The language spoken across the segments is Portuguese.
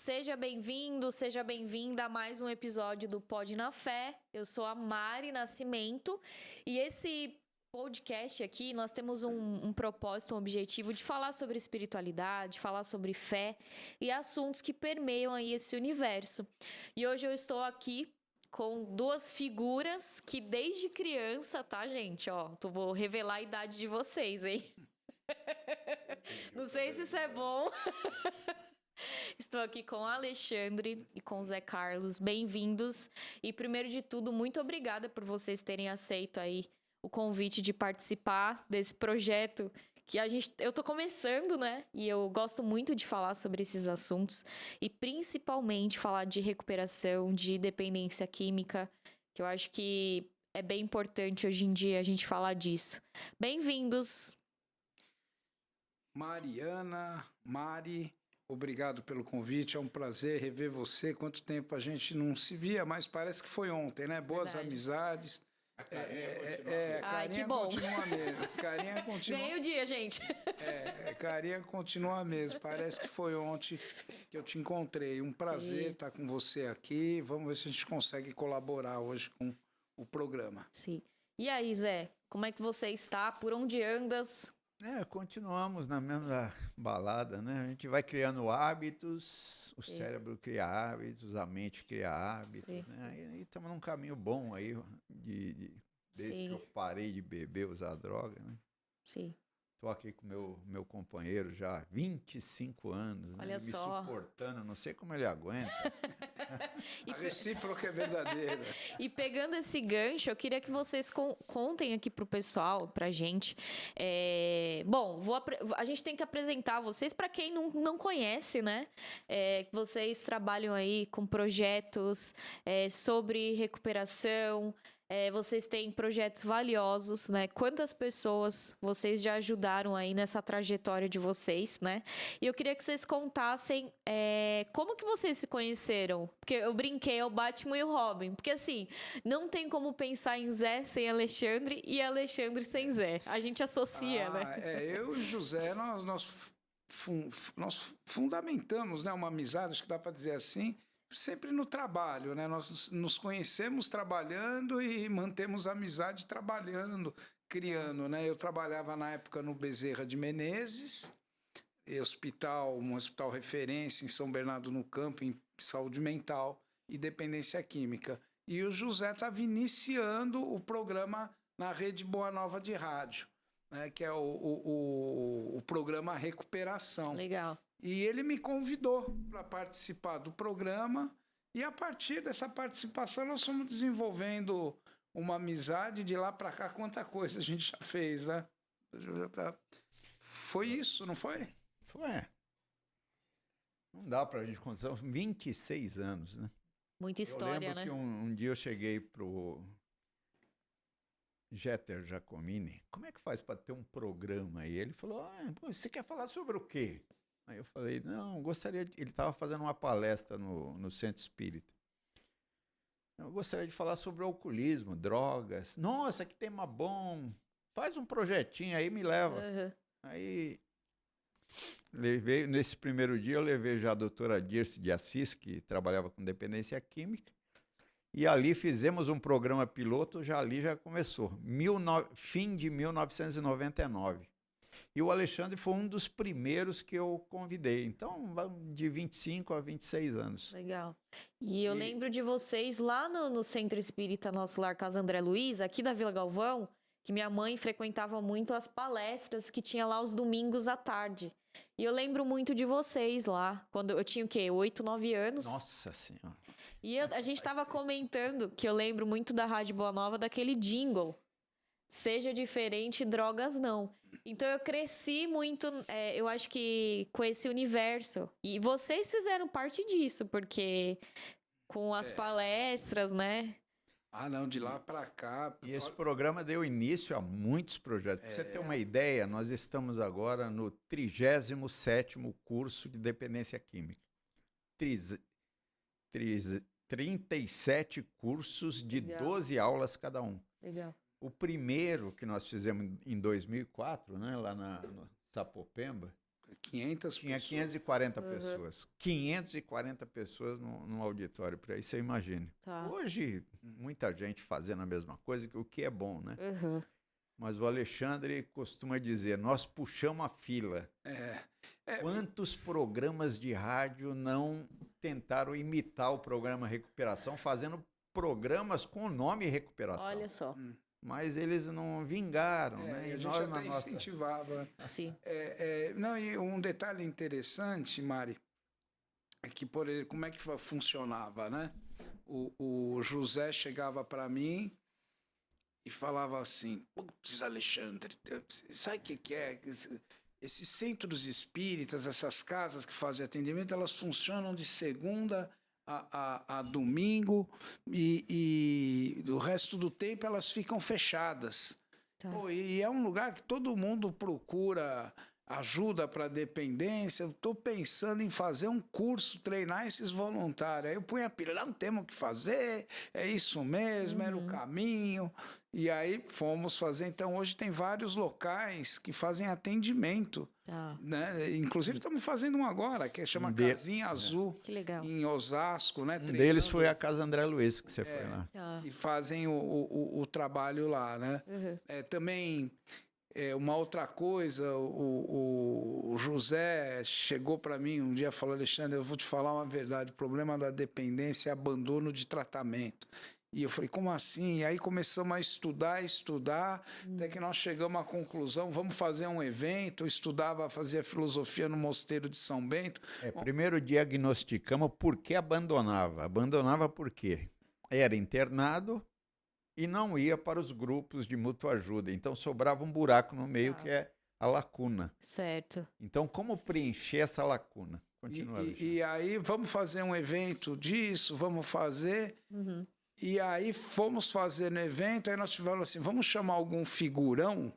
Seja bem-vindo, seja bem-vinda a mais um episódio do Pod na Fé. Eu sou a Mari Nascimento e esse podcast aqui nós temos um propósito, um objetivo de falar sobre espiritualidade, falar sobre fé e assuntos que permeiam aí esse universo. E hoje eu estou aqui com duas figuras que desde criança, tá, gente? Ó, vou revelar a idade de vocês, hein? Não sei se isso é bom. Estou aqui com o Alexandre e com o Zé Carlos. Bem-vindos. E primeiro de tudo, muito obrigada por vocês terem aceito aí o convite de participar desse projeto que eu tô começando, né? E eu gosto muito de falar sobre esses assuntos e principalmente falar de recuperação, de dependência química, que eu acho que é bem importante hoje em dia a gente falar disso. Bem-vindos. Mari, obrigado pelo convite, é um prazer rever você. Quanto tempo a gente não se via, mas parece que foi ontem, né? Boas Verdade. Amizades. A carinha que bom. Continua mesmo. Carinha continua. Ganhei o dia, gente. Carinha continua mesmo. Parece que foi ontem que eu te encontrei. Um prazer estar com você aqui. Vamos ver se a gente consegue colaborar hoje com o programa. Sim. E aí, Zé, como é que você está? Por onde andas? Continuamos na mesma balada, né? A gente vai criando hábitos, o cérebro cria hábitos, a mente cria hábitos, né? E estamos num caminho bom aí, desde que eu parei de beber, usar droga, né? Sim. Estou aqui com meu companheiro já há 25 anos, Olha né? só. Me suportando, não sei como ele aguenta. A recíproca é verdadeira. E pegando esse gancho, eu queria que vocês contem aqui pro pessoal, pra gente. Bom, a gente tem que apresentar vocês para quem não conhece, né? Vocês trabalham aí com projetos sobre recuperação. Vocês têm projetos valiosos, né? Quantas pessoas vocês já ajudaram aí nessa trajetória de vocês, né? E eu queria que vocês contassem como que vocês se conheceram. Porque eu brinquei, é o Batman e o Robin. Porque assim, não tem como pensar em Zé sem Alexandre e Alexandre sem Zé. A gente associa, né? Eu e o José, nós fundamentamos, né, uma amizade, acho que dá para dizer assim, sempre no trabalho, né? Nós nos conhecemos trabalhando e mantemos amizade trabalhando, criando, né? Eu trabalhava na época no Bezerra de Menezes, um hospital referência em São Bernardo no Campo, em saúde mental e dependência química. E o José estava iniciando o programa na Rede Boa Nova de Rádio, né? Que é o programa Recuperação. Legal. E ele me convidou para participar do programa e a partir dessa participação nós fomos desenvolvendo uma amizade de lá para cá. Quanta coisa a gente já fez, né? Foi isso, não foi? Foi. Não dá para a gente contar, 26 anos, né? Muita história, né? Eu lembro que um dia eu cheguei pro Jeter Giacomini. Como é que faz para ter um programa aí? Ele falou, você quer falar sobre o quê? Aí eu falei, não, gostaria de... Ele estava fazendo uma palestra no Centro Espírita. Eu gostaria de falar sobre o alcoolismo, drogas. Nossa, que tema bom. Faz um projetinho aí, me leva. Uhum. Aí, nesse primeiro dia, eu levei já a doutora Dirce de Assis, que trabalhava com dependência química. E ali fizemos um programa piloto, ali já começou. Fim de 1999. E o Alexandre foi um dos primeiros que eu convidei. Então, de 25 a 26 anos. Legal. E eu lembro de vocês lá no Centro Espírita Nosso Lar Casa André Luiz, aqui da Vila Galvão, que minha mãe frequentava muito as palestras que tinha lá os domingos à tarde. E eu lembro muito de vocês lá, quando eu tinha o quê? 8, 9 anos. Nossa Senhora. E a gente estava comentando que eu lembro muito da Rádio Boa Nova, daquele jingle. Seja diferente, drogas não. Então eu cresci muito, eu acho que com esse universo. E vocês fizeram parte disso, porque com as palestras, né? Não, de lá para cá... E esse programa deu início a muitos projetos. Para você ter uma ideia, nós estamos agora no 37º curso de dependência química. 37 cursos de 12 aulas cada um. Legal. O primeiro que nós fizemos em 2004, né, lá no Sapopemba, 500 Tinha pessoas. 540 pessoas. 540 pessoas no auditório, por aí você imagine. Tá. Hoje, muita gente fazendo a mesma coisa, o que é bom, né? Uhum. Mas o Alexandre costuma dizer, nós puxamos a fila. Quantos programas de rádio não tentaram imitar o programa Recuperação, fazendo programas com o nome Recuperação? Olha só. Mas eles não vingaram, né? E a gente nós, até incentivava. Sim. Não, e um detalhe interessante, Mari, é que como é que funcionava, né? O José chegava para mim e falava assim, putz, Alexandre, sabe o que é? Esses centros espíritas, essas casas que fazem atendimento, elas funcionam de segunda a domingo e do resto do tempo elas ficam fechadas. Tá. Pô, e é um lugar que todo mundo procura ajuda para dependência. Eu estou pensando em fazer um curso, treinar esses voluntários. Aí eu punho a pilha, não temos o que fazer, é isso mesmo, era o caminho. E aí fomos fazer. Então hoje tem vários locais que fazem atendimento. Tá. Né? Inclusive estamos fazendo um agora, que chama Casinha Azul, Que legal. em Osasco. Né? Um deles foi a Casa André Luiz, que você foi lá. Tá. E fazem o trabalho lá, né? Uhum. Também, uma outra coisa, o José chegou para mim um dia e falou, Alexandre, eu vou te falar uma verdade, o problema da dependência é abandono de tratamento. E eu falei, como assim? E aí começamos a estudar, até que nós chegamos à conclusão, vamos fazer um evento. Eu estudava, fazia filosofia no Mosteiro de São Bento. Primeiro diagnosticamos por que abandonava. Abandonava por quê? Era internado e não ia para os grupos de mútua ajuda. Então sobrava um buraco no meio, que é a lacuna. Certo. Então, como preencher essa lacuna? Continua, E aí vamos fazer um evento disso, vamos fazer... E aí fomos fazer no evento, aí nós tivemos assim, vamos chamar algum figurão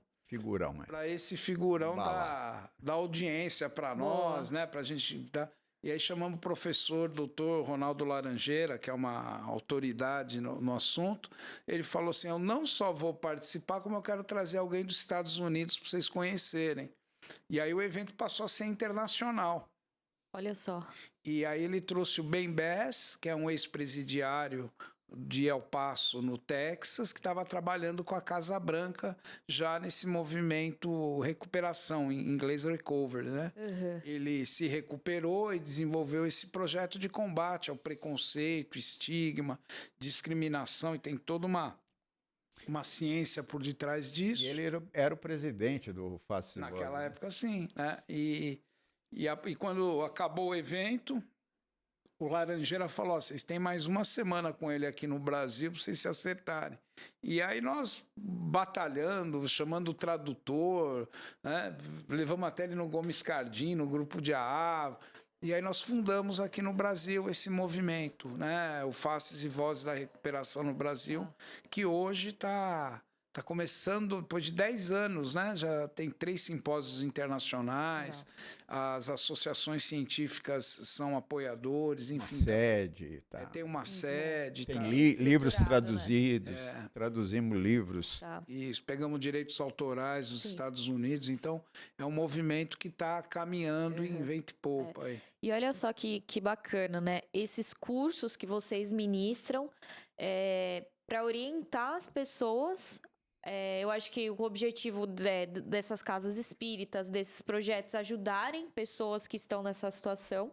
para esse figurão da audiência para nós, né? Para a gente dar. E aí chamamos o professor doutor Ronaldo Laranjeira, que é uma autoridade no assunto. Ele falou assim, eu não só vou participar, como eu quero trazer alguém dos Estados Unidos para vocês conhecerem. E aí o evento passou a ser internacional. Olha só. E aí ele trouxe o Ben Bass, que é um ex-presidiário de El Paso, no Texas, que estava trabalhando com a Casa Branca já nesse movimento recuperação, em inglês recovery, né? Ele se recuperou e desenvolveu esse projeto de combate ao preconceito, estigma, discriminação, e tem toda uma ciência por detrás disso. E ele era o presidente do Faces e Vozes. Naquela época, sim, né? E quando acabou o evento, o Laranjeira falou, vocês têm mais uma semana com ele aqui no Brasil para vocês se acertarem. E aí nós batalhando, chamando o tradutor, né? Levamos até ele no Gomes Cardim, no grupo de AA. E aí nós fundamos aqui no Brasil esse movimento, né? O Faces e Vozes da Recuperação no Brasil, que hoje está começando, depois de 10 anos, né? Já tem 3 simpósios internacionais, as associações científicas são apoiadores, enfim. Uma sede. Tá. Tem uma sede. Tem tá. livros traduzidos, né? traduzimos livros. Tá. Isso, pegamos direitos autorais dos Estados Unidos, então é um movimento que está caminhando em vento e popa. Aí. E olha só que bacana, né? Esses cursos que vocês ministram para orientar as pessoas. Eu acho que o objetivo dessas casas espíritas, desses projetos, ajudarem pessoas que estão nessa situação,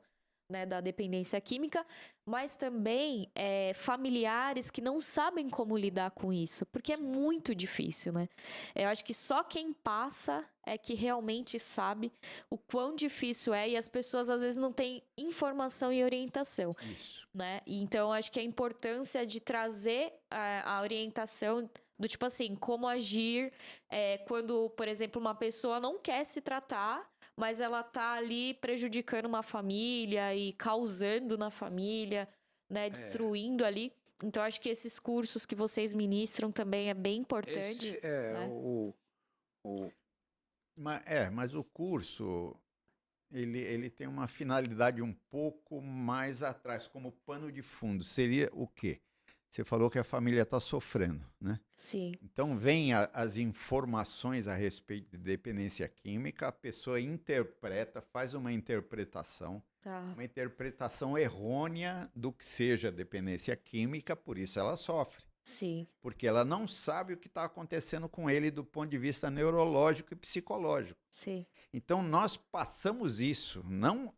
né, da dependência química, mas também familiares que não sabem como lidar com isso, porque é muito difícil, né? Eu acho que só quem passa é que realmente sabe o quão difícil é, e as pessoas às vezes não têm informação e orientação. Isso. Né? E então, acho que a importância de trazer a orientação do tipo assim, como agir quando, por exemplo, uma pessoa não quer se tratar, mas ela tá ali prejudicando uma família e causando na família, né? Destruindo ali. Então, acho que esses cursos que vocês ministram também é bem importante. Esse é né? Mas o curso, ele tem uma finalidade um pouco mais atrás, como pano de fundo. Seria o quê? você falou que a família está sofrendo, né? Sim. Então, vem as informações a respeito de dependência química, a pessoa interpreta, faz uma interpretação errônea do que seja dependência química, por isso ela sofre. Sim. Porque ela não sabe o que está acontecendo com ele do ponto de vista neurológico e psicológico. Sim. Então, nós passamos isso, não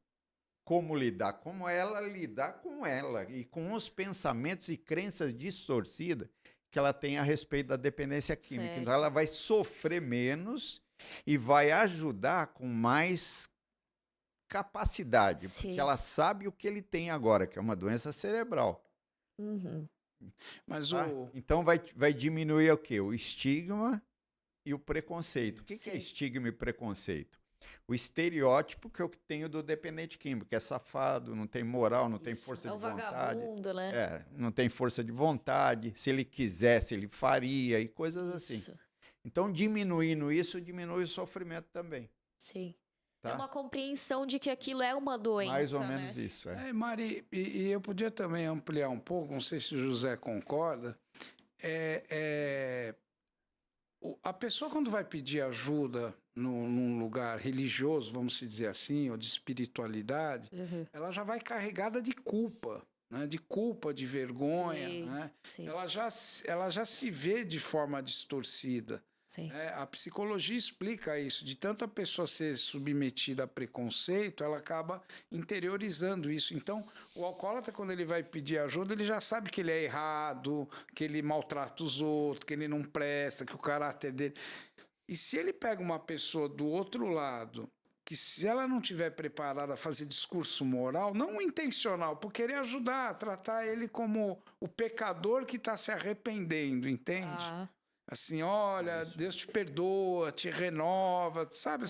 como lidar, como ela lidar com ela e com os pensamentos e crenças distorcidas que ela tem a respeito da dependência química. Certo. Então, ela vai sofrer menos e vai ajudar com mais capacidade, Sim. porque ela sabe o que ele tem agora, que é uma doença cerebral. Uhum. Mas Tá? Então, vai diminuir o quê? O estigma e o preconceito. O que é estigma e preconceito? O estereótipo que eu tenho do dependente químico, que é safado, não tem moral, não tem força de vontade. Vagabundo, né? Não tem força de vontade. Se ele quisesse, ele faria e coisas assim. Então, diminuindo isso, diminui o sofrimento também. Sim. Tá? É uma compreensão de que aquilo é uma doença, mais ou menos isso. Mari, e eu podia também ampliar um pouco, não sei se o José concorda, a pessoa quando vai pedir ajuda num lugar religioso, vamos dizer assim, ou de espiritualidade, ela já vai carregada de culpa, né? De culpa, de vergonha, Sim, né? sim. Ela já se vê de forma distorcida. Sim. A psicologia explica isso, de tanto a pessoa ser submetida a preconceito, ela acaba interiorizando isso. Então, o alcoólatra, quando ele vai pedir ajuda, ele já sabe que ele é errado, que ele maltrata os outros, que ele não presta, que o caráter dele... E se ele pega uma pessoa do outro lado, que se ela não estiver preparada a fazer discurso moral, não intencional, por querer ajudar, tratar ele como o pecador que está se arrependendo, entende? Assim, olha, Deus te perdoa, te renova, sabe?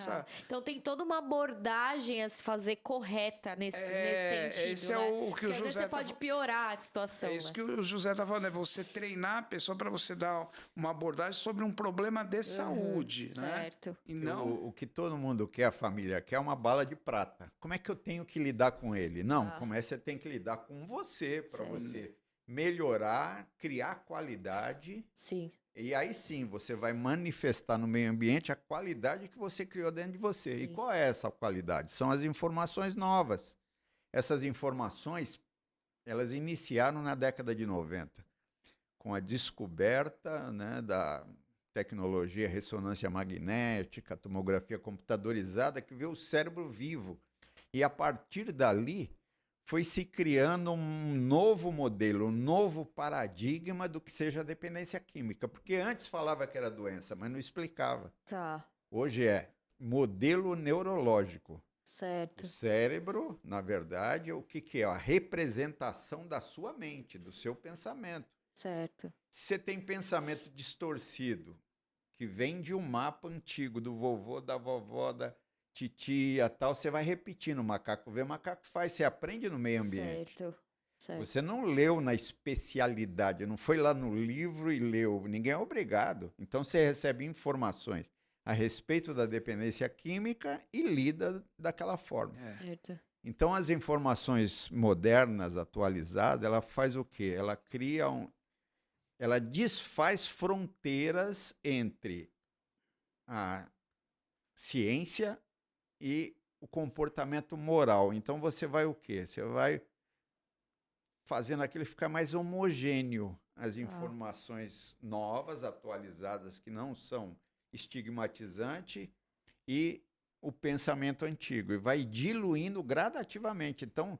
Então tem toda uma abordagem a se fazer correta nesse sentido, esse né? é o que o José... Às vezes você pode piorar a situação. É isso que o José está falando, é você treinar a pessoa para você dar uma abordagem sobre um problema de saúde, né? Certo. E não... O que todo mundo quer, a família quer, é uma bala de prata. Como é que eu tenho que lidar com ele? Não, como é que você tem que lidar com você, para você melhorar, criar qualidade. Sim. E aí sim, você vai manifestar no meio ambiente a qualidade que você criou dentro de você. Sim. E qual é essa qualidade? São as informações novas. Essas informações, elas iniciaram na década de 90, com a descoberta, né, da tecnologia ressonância magnética, tomografia computadorizada, que vê o cérebro vivo. E a partir dali, foi se criando um novo modelo, um novo paradigma do que seja a dependência química. Porque antes falava que era doença, mas não explicava. Tá. Hoje é modelo neurológico. Certo. O cérebro, na verdade, o que é? A representação da sua mente, do seu pensamento. Certo. Se você tem pensamento distorcido, que vem de um mapa antigo, do vovô, da vovó, da titia, tal, você vai repetindo, o macaco vê, o macaco faz, você aprende no meio ambiente. Certo. Você não leu na especialidade, não foi lá no livro e leu, ninguém é obrigado. Então você recebe informações a respeito da dependência química e lida daquela forma. Certo. Então as informações modernas, atualizadas, ela faz o quê? Ela cria ela desfaz fronteiras entre a ciência e o comportamento moral. Então você vai o quê? Você vai fazendo aquilo ficar mais homogêneo. As informações novas, atualizadas, que não são estigmatizantes, e o pensamento antigo. E vai diluindo gradativamente. Então,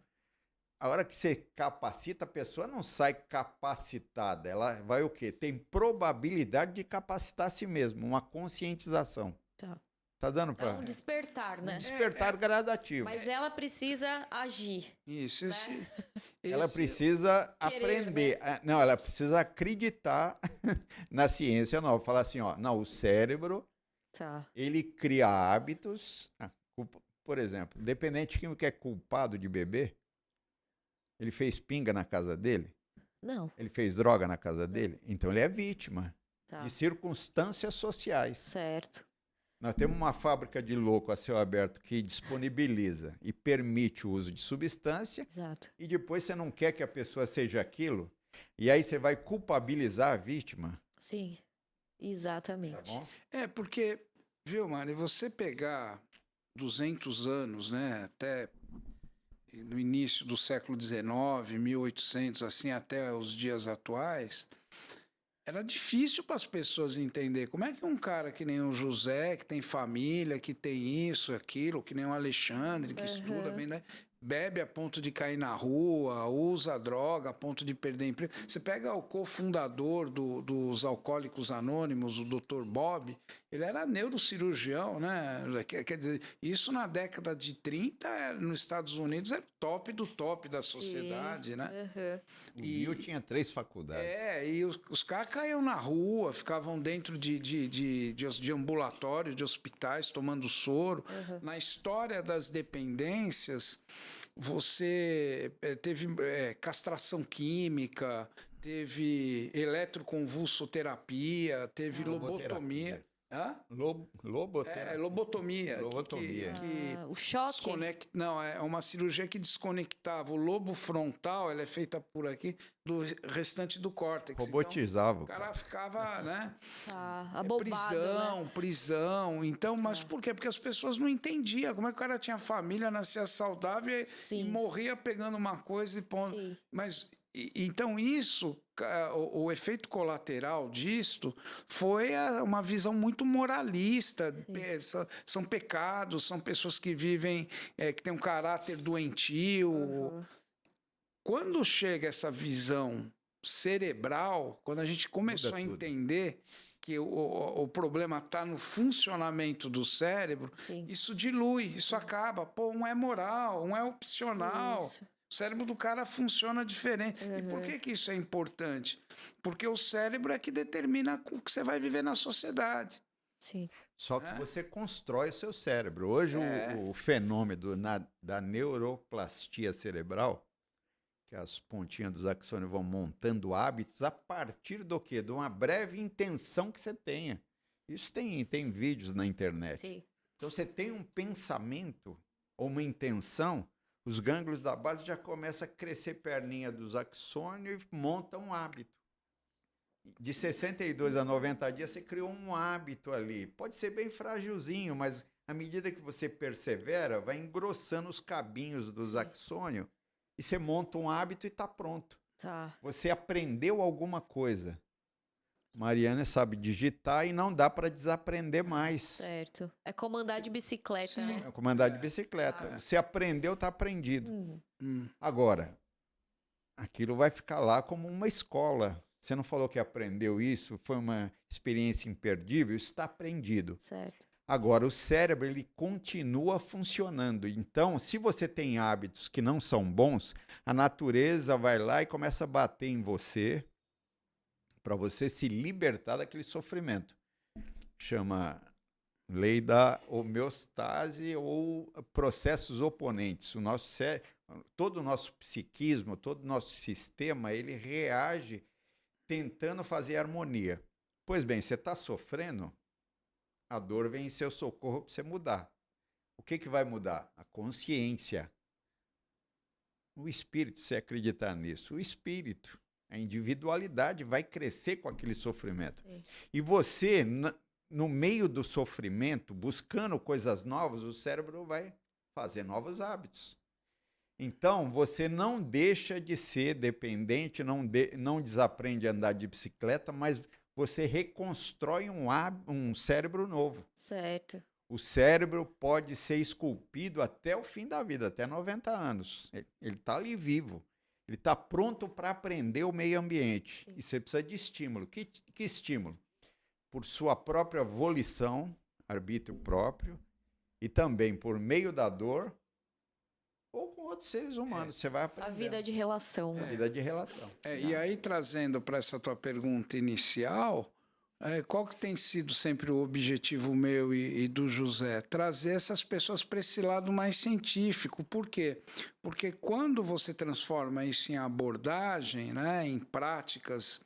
a hora que você capacita, a pessoa não sai capacitada. Ela vai o quê? Tem probabilidade de capacitar a si mesma, uma conscientização. Tá dando para... É um despertar, né? Um despertar gradativo. Mas ela precisa agir. Isso, né? Ela precisa aprender. Né? Não, ela precisa acreditar na ciência nova. Falar assim, ó, não, o cérebro, ele cria hábitos. Por exemplo, dependente químico que é culpado de beber, ele fez pinga na casa dele? Não. Ele fez droga na casa dele? Então ele é vítima de circunstâncias sociais. Certo. Nós temos uma fábrica de louco a céu aberto que disponibiliza e permite o uso de substância. Exato. E depois você não quer que a pessoa seja aquilo. E aí você vai culpabilizar a vítima, Sim, tá exatamente. bom? Porque, viu, Mari, você pegar 200 anos, né, até no início do século XIX, 1800, assim, até os dias atuais, era difícil para as pessoas entender como é que um cara que nem o José, que tem família, que tem isso, aquilo, que nem o Alexandre, que estuda bem, né? Bebe a ponto de cair na rua, usa droga a ponto de perder emprego. Você pega o cofundador dos Alcoólicos Anônimos, o Dr. Bob, ele era neurocirurgião, né? Quer dizer, isso na década de 30, nos Estados Unidos, era o top do top da sociedade, né? O Neil tinha 3 faculdades. E os caras caíam na rua, ficavam dentro de ambulatório, de hospitais, tomando soro. Na história das dependências, você teve castração química, teve eletroconvulsoterapia, teve lobotomia. Hã? Loboterapia. Lobotomia. Lobotomia. O choque? Não, é uma cirurgia que desconectava o lobo frontal, ela é feita por aqui, do restante do córtex. Robotizava. Então, o cara ficava, né? Abobado, prisão. Então, mas por quê? Porque as pessoas não entendiam como é que o cara tinha família, nascia saudável e morria pegando uma coisa e pondo. Sim. Mas então isso, o efeito colateral disto foi uma visão muito moralista. São pecados, são pessoas que vivem, que têm um caráter doentio. Quando chega essa visão cerebral, quando a gente começou a entender que o problema está no funcionamento do cérebro, isso dilui, isso acaba. Pô, um é moral, um é opcional. Isso. O cérebro do cara funciona diferente. E por que isso é importante? Porque o cérebro é que determina o que você vai viver na sociedade. Sim. Só que você constrói o seu cérebro. Hoje o fenômeno da neuroplastia cerebral, que as pontinhas dos axônios vão montando hábitos a partir do quê? De uma breve intenção que você tenha. Isso tem vídeos na internet. Sim. Então você tem um pensamento ou uma intenção, os gânglios da base já começam a crescer perninha dos axônios e montam um hábito. De 62 a 90 dias você criou um hábito ali. Pode ser bem frágilzinho, mas à medida que você persevera, vai engrossando os cabinhos dos axônios e você monta um hábito e está pronto. Tá. Você aprendeu alguma coisa. Mariana sabe digitar e não dá para desaprender mais. Certo. É como andar de bicicleta, né? É como andar de bicicleta. Você aprendeu, está aprendido. Agora, aquilo vai ficar lá como uma escola. Você não falou que aprendeu isso, foi uma experiência imperdível, isso está aprendido. Certo. Agora, o cérebro, ele continua funcionando. Então, se você tem hábitos que não são bons, a natureza vai lá e começa a bater em você para você se libertar daquele sofrimento. Chama lei da homeostase ou processos oponentes. O nosso todo o nosso psiquismo, todo o nosso sistema, ele reage tentando fazer harmonia. Pois bem, você está sofrendo, a dor vem em seu socorro para você mudar. O que vai mudar? A consciência. O espírito, se acreditar nisso, o espírito, a individualidade vai crescer com aquele sofrimento. Sim. E você, no meio do sofrimento, buscando coisas novas, o cérebro vai fazer novos hábitos. Então, você não deixa de ser dependente, não desaprende a andar de bicicleta, mas você reconstrói um cérebro novo. Certo. O cérebro pode ser esculpido até o fim da vida, até 90 anos. Ele está ali vivo. Ele está pronto para aprender o meio ambiente. Sim. E você precisa de estímulo. Que estímulo? Por sua própria volição, arbítrio próprio, e também por meio da dor, ou com outros seres humanos. Você vai aprender. A vida de relação. A vida de relação. E aí, trazendo para essa tua pergunta inicial, qual que tem sido sempre o objetivo meu e do José? Trazer essas pessoas para esse lado mais científico. Por quê? Porque quando você transforma isso em abordagem, né, em práticas,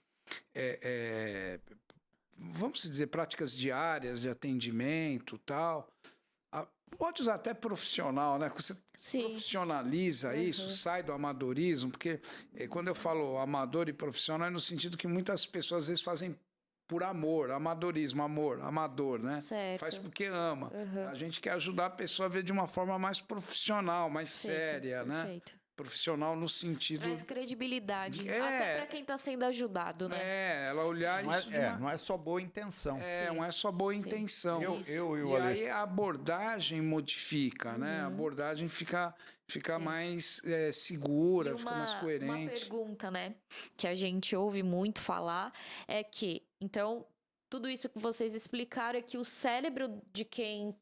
vamos dizer, práticas diárias de atendimento, tal, pode usar até profissional, né? Você Sim. profissionaliza isso, sai do amadorismo, porque quando eu falo amador e profissional é no sentido que muitas pessoas às vezes fazem por amor, amadorismo, amor, amador, né? Certo. Faz porque ama. A gente quer ajudar a pessoa a ver de uma forma mais profissional, mais séria, né? Perfeito. Profissional no sentido... Traz credibilidade. É. Até para quem está sendo ajudado, né? ela olhar isso de uma... Não é só boa intenção. não é só boa Sim. intenção. Eu e o E aí a abordagem modifica, né? A abordagem fica mais segura, fica mais coerente. Uma pergunta, né, que a gente ouve muito falar é que, então, tudo isso que vocês explicaram é que o cérebro de quem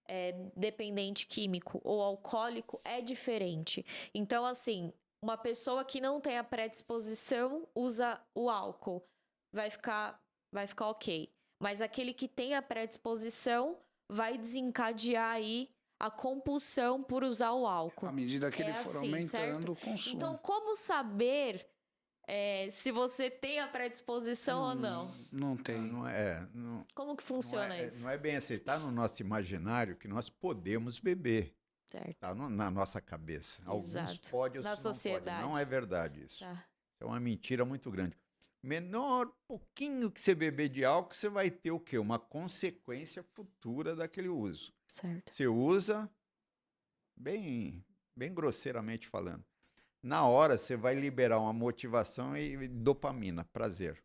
é dependente químico ou alcoólico é diferente. Então, assim, uma pessoa que não tem a predisposição usa o álcool, vai ficar ok. Mas aquele que tem a predisposição vai desencadear aí a compulsão por usar o álcool. À medida que ele for assim, aumentando certo? o consumo. Então, como saber se você tem a predisposição ou não? Não tem. Como que funciona isso? Não é bem assim. Está no nosso imaginário que nós podemos beber. Certo. Está na nossa cabeça. Exato. Alguns podem, Na outros não sociedade. podem. Não é verdade isso. Tá. Isso é uma mentira muito grande. Menor pouquinho que você beber de álcool, você vai ter o quê? Uma consequência futura daquele uso. Certo. Você usa, bem grosseiramente falando. Na hora, você vai liberar uma motivação e dopamina, prazer.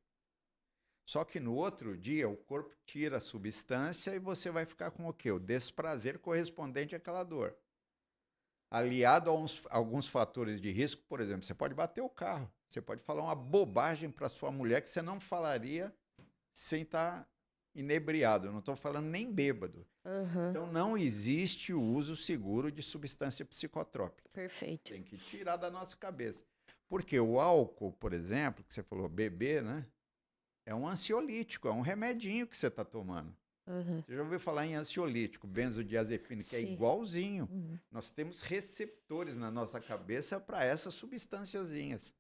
Só que no outro dia, o corpo tira a substância e você vai ficar com o quê? O desprazer correspondente àquela dor. Aliado a alguns fatores de risco, por exemplo, você pode bater o carro. Você pode falar uma bobagem para sua mulher que você não falaria sem estar inebriado. Eu não estou falando nem bêbado. Então, não existe o uso seguro de substância psicotrópica. Perfeito. Tem que tirar da nossa cabeça. Porque o álcool, por exemplo, que você falou, beber, né? É um ansiolítico, é um remedinho que você está tomando. Você já ouviu falar em ansiolítico, benzodiazepina, que é igualzinho. Nós temos receptores na nossa cabeça para essas substânciazinhas.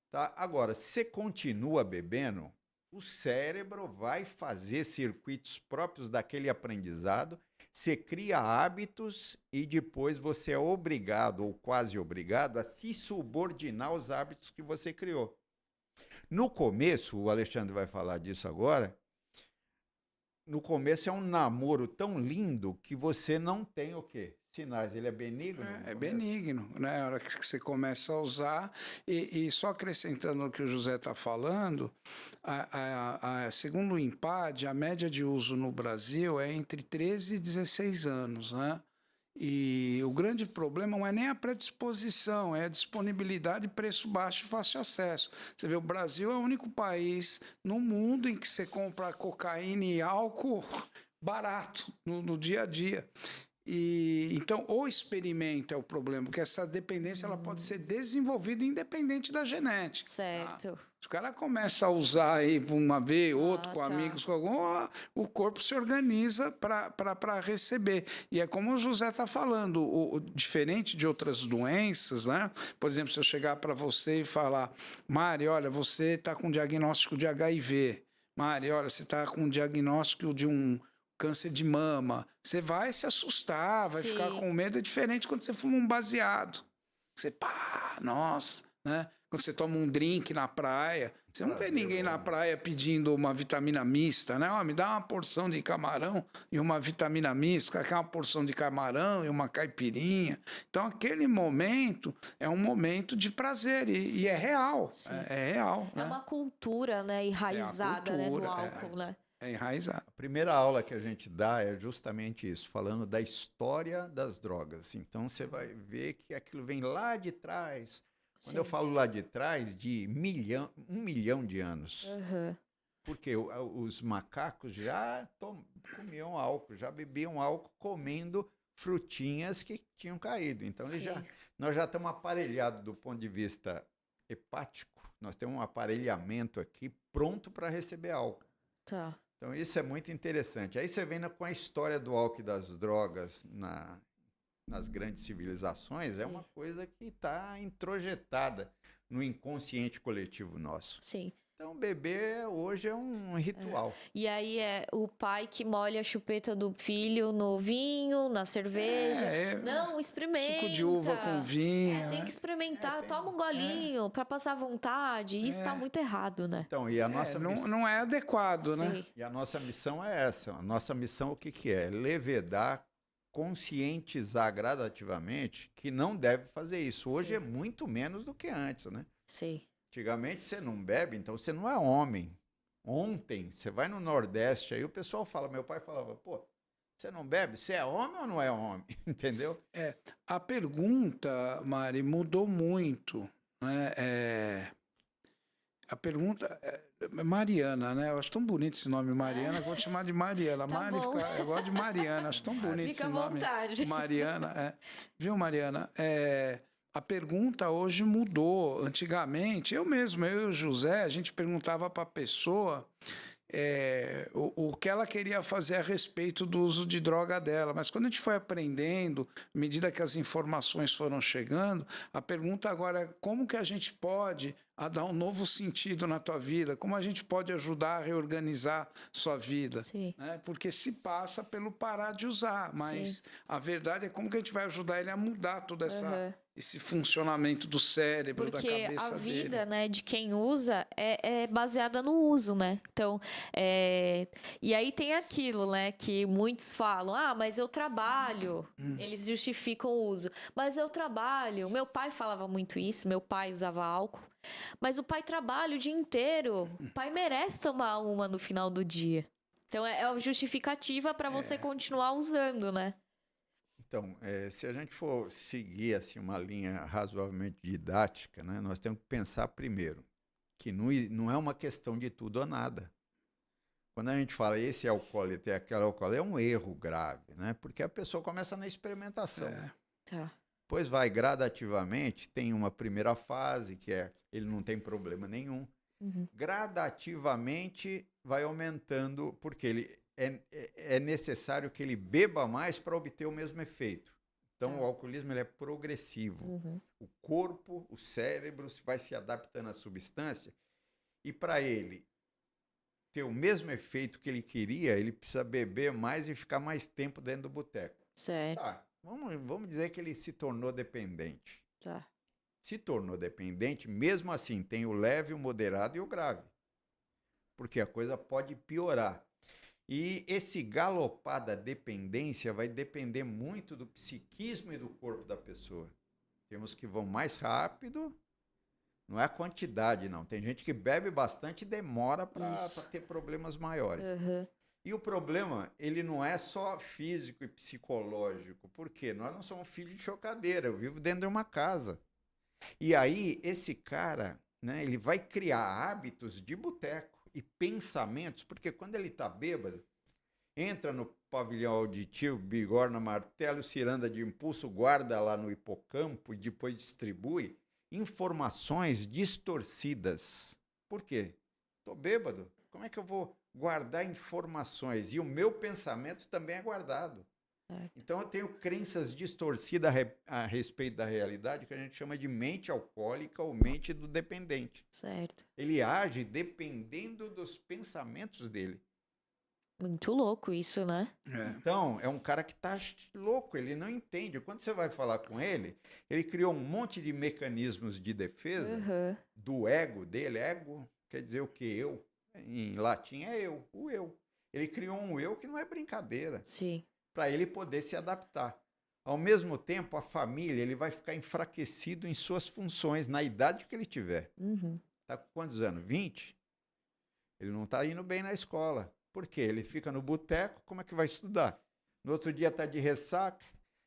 Tá? Agora, se você continua bebendo, o cérebro vai fazer circuitos próprios daquele aprendizado, você cria hábitos e depois você é obrigado ou quase obrigado a se subordinar aos hábitos que você criou. No começo, o Alexandre vai falar disso agora, no começo é um namoro tão lindo que você não tem o quê? Sinais, ele é benigno? É benigno, né? A hora que você começa a usar, e só acrescentando o que o José está falando, segundo o INPAD, a média de uso no Brasil é entre 13 e 16 anos, né? E o grande problema não é nem a predisposição, é a disponibilidade, preço baixo e fácil acesso. Você vê, o Brasil é o único país no mundo em que você compra cocaína e álcool barato no dia a dia. E então, o experimento é o problema, porque essa dependência ela pode ser desenvolvida independente da genética. Certo. Tá? Se o cara começa a usar aí uma vez, outro com amigos, com algum, o corpo se organiza para receber. E é como o José está falando, diferente de outras doenças, né? Por exemplo, se eu chegar para você e falar, Mari, olha, você está com diagnóstico de HIV. Mari, olha, você está com diagnóstico de um câncer de mama, você vai se assustar, vai ficar com medo. É diferente quando você fuma um baseado. Você, nossa, né? Quando você toma um drink na praia, você não vê ninguém na praia pedindo uma vitamina mista, né? Me dá uma porção de camarão e uma vitamina mista, o cara quer uma porção de camarão e uma caipirinha. Então, aquele momento é um momento de prazer e é real, é real. É uma cultura, né, enraizada, né, no álcool, né? É enraizado. A primeira aula que a gente dá é justamente isso, falando da história das drogas. Então, você vai ver que aquilo vem lá de trás. Quando eu falo lá de trás, de 1 milhão de anos. Porque os macacos já comiam álcool, já bebiam álcool comendo frutinhas que tinham caído. Então, nós já estamos aparelhados do ponto de vista hepático. Nós temos um aparelhamento aqui pronto para receber álcool. Tá. Então, isso é muito interessante. Aí você vem com a história do álcool e das drogas nas grandes civilizações, é uma coisa que está introjetada no inconsciente coletivo nosso. Sim. Então, beber hoje é um ritual. E aí é o pai que molha a chupeta do filho no vinho, na cerveja. Não, experimenta. Suco de uva com vinho. Tem que experimentar, toma um golinho pra passar vontade. Isso tá muito errado, né? Então, e a nossa missão... não é adequado, né? Sim. E a nossa missão é essa. A nossa missão, o que que é? Levedar, conscientizar gradativamente que não deve fazer isso. Hoje é muito menos do que antes, né? Sim. Antigamente você não bebe, então você não é homem. Ontem, você vai no Nordeste, aí o pessoal fala, meu pai falava, pô, você não bebe? Você é homem ou não é homem? Entendeu? A pergunta, Mari, mudou muito, né? A pergunta Mariana, né? Eu acho tão bonito esse nome, Mariana, que eu vou te chamar de Mariana. Tá Mari, bom. eu gosto de Mariana, acho tão bonito Fica esse à nome. vontade. Mariana, Viu, Mariana? A pergunta hoje mudou. Antigamente, eu e o José, a gente perguntava para a pessoa o que ela queria fazer a respeito do uso de droga dela. Mas quando a gente foi aprendendo, à medida que as informações foram chegando, a pergunta agora é como que a gente pode dar um novo sentido na tua vida, como a gente pode ajudar a reorganizar sua vida. Sim. Né? Porque se passa pelo parar de usar, mas a verdade é como que a gente vai ajudar ele a mudar todo esse funcionamento do cérebro, da cabeça dele. Porque a vida, né, de quem usa é baseada no uso, né? Então, e aí tem aquilo, né, que muitos falam, mas eu trabalho. Eles justificam o uso. Mas eu trabalho. Meu pai falava muito isso, meu pai usava álcool. Mas o pai trabalha o dia inteiro. O pai merece tomar uma no final do dia. Então, é uma justificativa para você continuar usando, né? Então, se a gente for seguir assim, uma linha razoavelmente didática, né, nós temos que pensar primeiro que não é uma questão de tudo ou nada. Quando a gente fala esse é alcoólatra e aquele alcoólatra, é um erro grave, né? Porque a pessoa começa na experimentação. Tá. Depois vai gradativamente, tem uma primeira fase, que ele não tem problema nenhum. Gradativamente vai aumentando, porque ele é necessário que ele beba mais para obter o mesmo efeito. Então, o alcoolismo ele é progressivo. O corpo, o cérebro vai se adaptando à substância e para ele ter o mesmo efeito que ele queria, ele precisa beber mais e ficar mais tempo dentro do boteco. Certo. Tá, vamos dizer que ele se tornou dependente. Tá. Se tornou dependente, mesmo assim, tem o leve, o moderado e o grave. Porque a coisa pode piorar. E esse galopar da dependência vai depender muito do psiquismo e do corpo da pessoa. Temos que vão mais rápido, não é a quantidade, não. Tem gente que bebe bastante e demora para ter problemas maiores. E o problema, ele não é só físico e psicológico. Por quê? Nós não somos filhos de chocadeira, eu vivo dentro de uma casa. E aí, esse cara, né, ele vai criar hábitos de boteco e pensamentos, porque quando ele está bêbado, entra no pavilhão auditivo, bigorna, martelo, ciranda de impulso, guarda lá no hipocampo e depois distribui informações distorcidas. Por quê? Estou bêbado, como é que eu vou guardar informações? E o meu pensamento também é guardado. Então, eu tenho crenças distorcidas a respeito da realidade que a gente chama de mente alcoólica ou mente do dependente. Certo. Ele age dependendo dos pensamentos dele. Muito louco isso, né? Então, é um cara que tá louco, ele não entende. Quando você vai falar com ele, ele criou um monte de mecanismos de defesa do ego dele. Ego quer dizer o quê? Eu. Em latim é eu, o eu. Ele criou um eu que não é brincadeira. Sim. Para ele poder se adaptar. Ao mesmo tempo, a família, ele vai ficar enfraquecido em suas funções, na idade que ele tiver. Tá com quantos anos? 20? Ele não está indo bem na escola. Por quê? Ele fica no boteco, como é que vai estudar? No outro dia está de ressaca.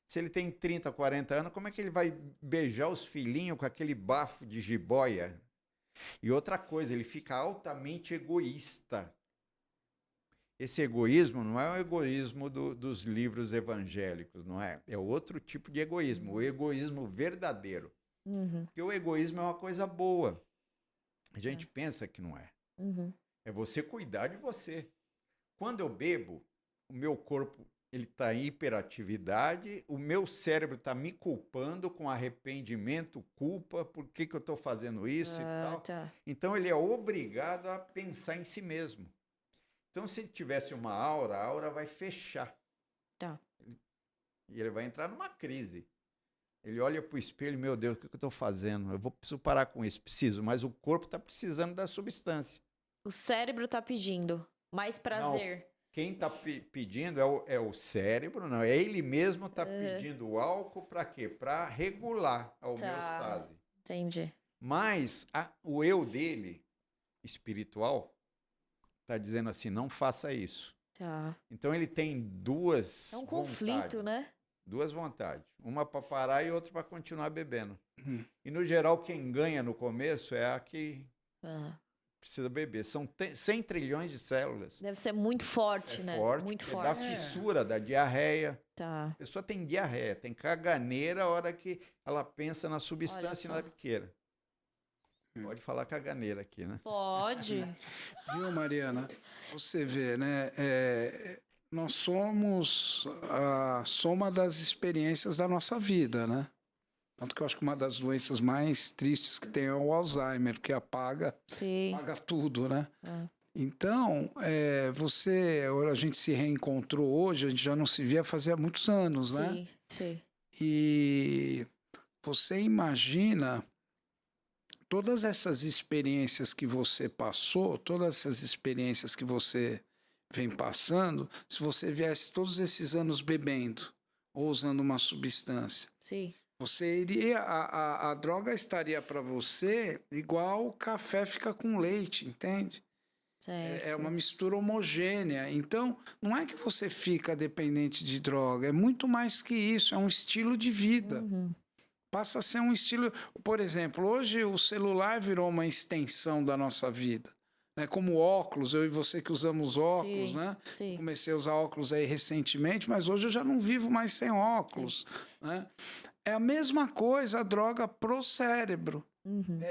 Se ele tem 30, 40 anos, como é que ele vai beijar os filhinhos com aquele bafo de jiboia? E outra coisa, ele fica altamente egoísta. Esse egoísmo não é o egoísmo dos livros evangélicos, não é? É outro tipo de egoísmo, o egoísmo verdadeiro. Porque o egoísmo é uma coisa boa. A gente pensa que não é. É você cuidar de você. Quando eu bebo, o meu corpo ele está em hiperatividade, o meu cérebro está me culpando com arrependimento, culpa, por que eu estou fazendo isso e tal. Tá. Então ele é obrigado a pensar em si mesmo. Então se ele tivesse uma aura, a aura vai fechar. Tá. E ele vai entrar numa crise. Ele olha para o espelho, meu Deus, o que eu estou fazendo? Preciso parar com isso, preciso, mas o corpo está precisando da substância. O cérebro tá pedindo mais prazer. Quem está pedindo é o cérebro, não. É ele mesmo está pedindo o álcool para quê? Para regular a homeostase. Entendi. Mas o eu dele, espiritual, está dizendo assim, não faça isso. Tá. Então ele tem duas É um conflito, vontades, né? duas vontades. Uma para parar e outra para continuar bebendo. E no geral, quem ganha no começo é a que precisa beber. São 100 trilhões de células. Deve ser muito forte, né? Forte, Muito dá forte. fissura, dá diarreia. Tá. A pessoa tem diarreia, tem caganeira a hora que ela pensa na substância e na biqueira. Pode falar caganeira aqui, né? Pode. Viu, Mariana? Você vê, né? Nós somos a soma das experiências da nossa vida, né? Tanto que eu acho que uma das doenças mais tristes que tem é o Alzheimer, que apaga tudo, né? Então, a gente se reencontrou hoje, a gente já não se via fazia muitos anos, né? Sim. E você imagina todas essas experiências que você passou, todas essas experiências que você vem passando, se você viesse todos esses anos bebendo ou usando uma substância. Sim. Você iria, a droga estaria para você igual o café fica com leite, entende? Certo. É uma mistura homogênea. Então, não é que você fica dependente de droga, é muito mais que isso, é um estilo de vida. Passa a ser um estilo... Por exemplo, hoje o celular virou uma extensão da nossa vida. Né? Como óculos, eu e você que usamos óculos, né? Sim. Comecei a usar óculos aí recentemente, mas hoje eu já não vivo mais sem óculos. Né? É a mesma coisa a droga pro cérebro.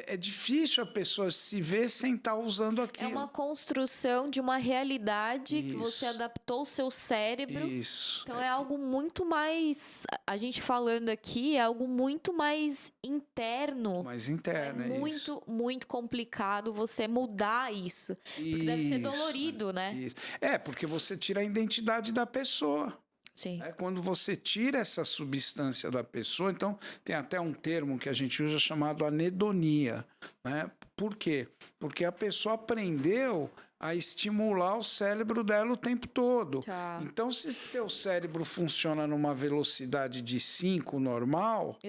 É difícil a pessoa se ver sem estar usando aquilo. É uma construção de uma realidade que você adaptou o seu cérebro. Isso. Então é algo muito mais... A gente falando aqui é algo muito mais interno. Mais interno, muito, muito complicado você mudar isso. Porque deve ser dolorido, né? Isso. Porque você tira a identidade da pessoa. Sim. Quando você tira essa substância da pessoa, então tem até um termo que a gente usa chamado anedonia. Né? Por quê? Porque a pessoa aprendeu a estimular o cérebro dela o tempo todo. Tá. Então, se teu cérebro funciona numa velocidade de 5 normal,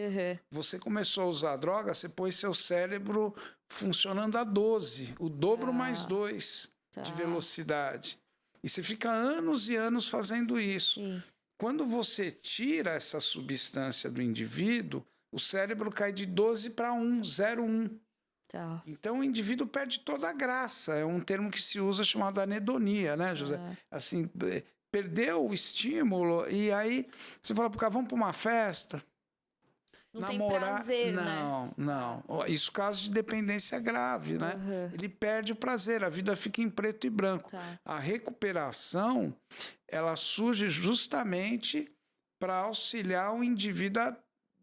você começou a usar droga, você pôs seu cérebro funcionando a 12, o dobro mais 2 de velocidade. E você fica anos e anos fazendo isso. Sim. Quando você tira essa substância do indivíduo, o cérebro cai de 12 para 1, 0,1. Tá. Então o indivíduo perde toda a graça. É um termo que se usa chamado anedonia, né, José? Assim, perdeu o estímulo e aí você fala pro cara, vamos para uma festa? Não namorar, tem prazer, não. Isso caso de dependência grave, né? Ele perde o prazer, a vida fica em preto e branco. Tá. A recuperação, ela surge justamente para auxiliar o indivíduo a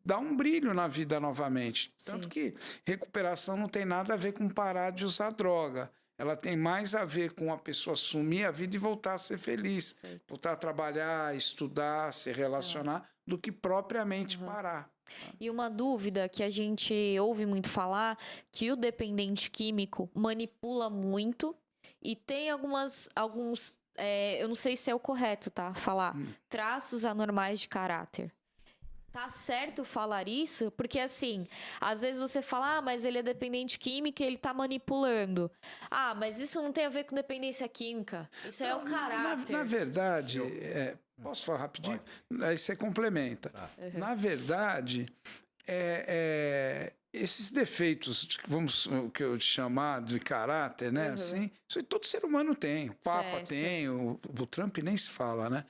dar um brilho na vida novamente. Tanto que recuperação não tem nada a ver com parar de usar droga. Ela tem mais a ver com a pessoa assumir a vida e voltar a ser feliz. Voltar a trabalhar, estudar, se relacionar, do que propriamente parar. E uma dúvida que a gente ouve muito falar, que o dependente químico manipula muito e tem alguns, eu não sei se é o correto, tá? Falar traços anormais de caráter. Tá certo falar isso? Porque assim, às vezes você fala, mas ele é dependente químico e ele tá manipulando. Mas isso não tem a ver com dependência química. Isso é o caráter. Na verdade, posso falar rapidinho? Pode. Aí você complementa. Na verdade, esses defeitos, o que eu te chamar de caráter, né? Assim, isso aí todo ser humano tem. O Papa Certo. tem, o Trump nem se fala, né?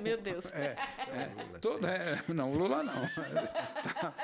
Meu Deus. Não, o Lula não. Tá.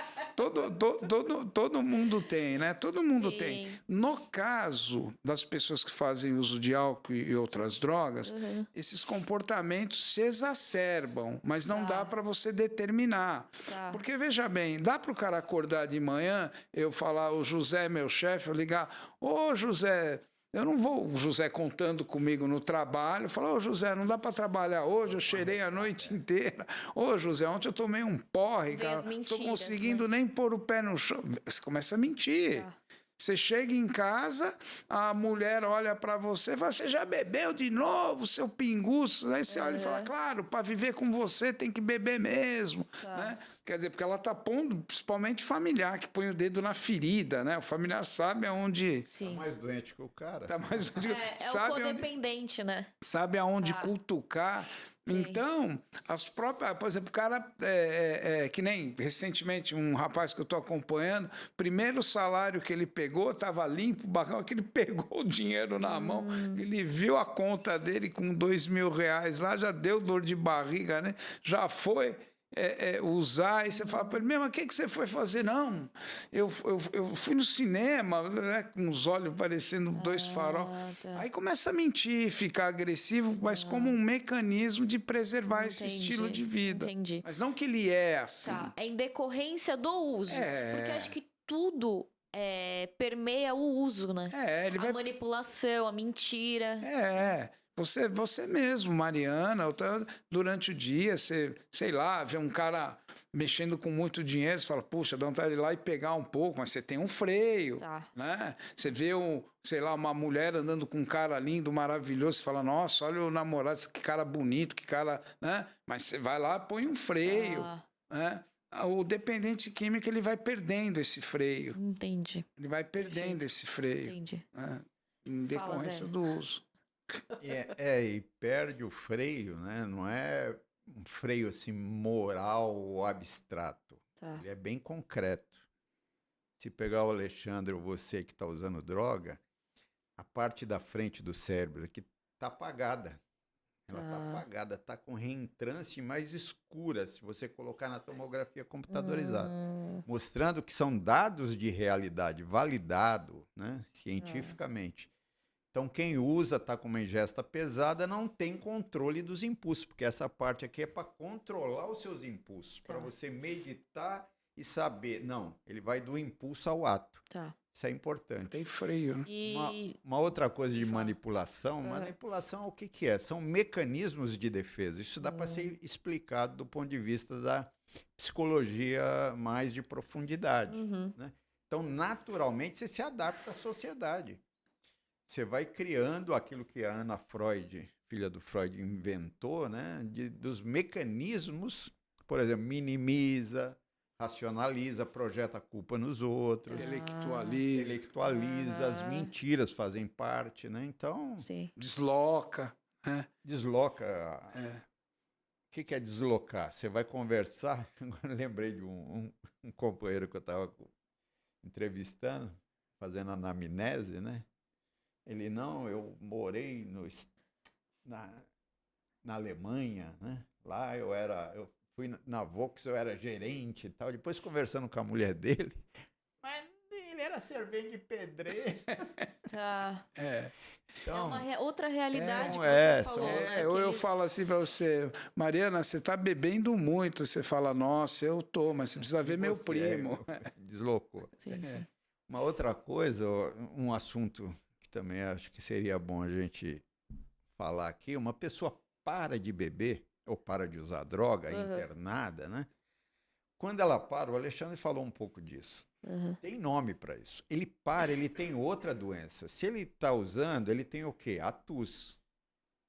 Todo mundo tem, né? Todo mundo Sim. tem. No caso das pessoas que fazem uso de álcool e outras drogas, esses comportamentos se exacerbam, mas não dá para você determinar. Tá. Porque, veja bem, dá para o cara acordar de manhã, eu falar, o José é meu chefe, eu ligar, ô José, eu não vou, o José contando comigo no trabalho, falar, ô José, não dá para trabalhar hoje, eu cheirei a noite inteira. Ô José, ontem eu tomei um porre, Vem as cara, não mentiras, tô conseguindo nem pôr o pé no chão. Você começa a mentir. Tá. Você chega em casa, a mulher olha para você e fala, você já bebeu de novo, seu pinguço? Aí você olha e fala, claro, para viver com você tem que beber mesmo. Né? Quer dizer, porque ela está pondo, principalmente familiar, que põe o dedo na ferida, né? O familiar sabe aonde... Sim. Tá mais doente que o cara. Tá mais onde, É o sabe codependente, né? sabe aonde cutucar. Sim. Então, as próprias, por exemplo, o cara, que nem recentemente um rapaz que eu estou acompanhando, primeiro salário que ele pegou, estava limpo, bacana, que ele pegou o dinheiro na mão, ele viu a conta dele com R$2.000 lá, já deu dor de barriga, né? Já foi usar, e você fala para ele, mesmo, o que você foi fazer? Não, eu fui no cinema, né, com os olhos parecendo dois farol. Tá. Aí começa a mentir, ficar agressivo, mas como um mecanismo de preservar esse estilo de vida. Entendi. Mas não que ele é assim. Tá. É em decorrência do uso. Porque acho que tudo permeia o uso, né? Ele A vai... manipulação, a mentira. Você mesmo, Mariana, durante o dia, você, sei lá, vê um cara mexendo com muito dinheiro, você fala, puxa, dá vontade de ir lá e pegar um pouco, mas você tem um freio, Tá. né? Você vê, sei lá, uma mulher andando com um cara lindo, maravilhoso, você fala, nossa, olha o namorado, que cara bonito, que cara, né? Mas você vai lá, põe um freio, né? O dependente químico, ele vai perdendo esse freio. Entendi. Ele vai perdendo esse freio. Entendi. Né? Em decorrência Zé. do uso. E perde o freio, né? Não é um freio assim moral ou abstrato. Tá. Ele é bem concreto. Se pegar o Alexandre ou você que está usando droga, a parte da frente do cérebro aqui está apagada. Ela está apagada, está com reentrância mais escura, se você colocar na tomografia computadorizada. Mostrando que são dados de realidade, validado, né, cientificamente. Então, quem usa, está com uma ingesta pesada, não tem controle dos impulsos, porque essa parte aqui é para controlar os seus impulsos, para você meditar e saber. Não, ele vai do impulso ao ato. Tá. Isso é importante. Tem freio, né? Uma outra coisa de manipulação, manipulação o que é? São mecanismos de defesa. Isso dá para ser explicado do ponto de vista da psicologia mais de profundidade. Né? Então, naturalmente, você se adapta à sociedade. Você vai criando aquilo que a Ana Freud, filha do Freud, inventou, né? Dos mecanismos, por exemplo, minimiza, racionaliza, projeta a culpa nos outros, intelectualiza, as mentiras fazem parte, né? Então, desloca, né? Desloca. O que é deslocar? Você vai conversar. Agora lembrei de um companheiro que eu estava entrevistando, fazendo anamnese, né? Ele, não, eu morei na Alemanha, né? Lá eu fui na Vox, eu era gerente e tal. Depois, conversando com a mulher dele, mas ele era servente de pedreiro. Tá. Então, é uma outra realidade que você falou, né? Eu falo assim pra você, Mariana, você tá bebendo muito. Você fala, nossa, eu tô, mas você precisa ver meu primo. Deslocou. Sim. Uma outra coisa, um assunto que também acho que seria bom a gente falar aqui, uma pessoa para de beber ou para de usar droga, internada, né? Quando ela para, o Alexandre falou um pouco disso. Tem nome para isso. Ele para, ele tem outra doença. Se ele está usando, ele tem o quê? A TUS,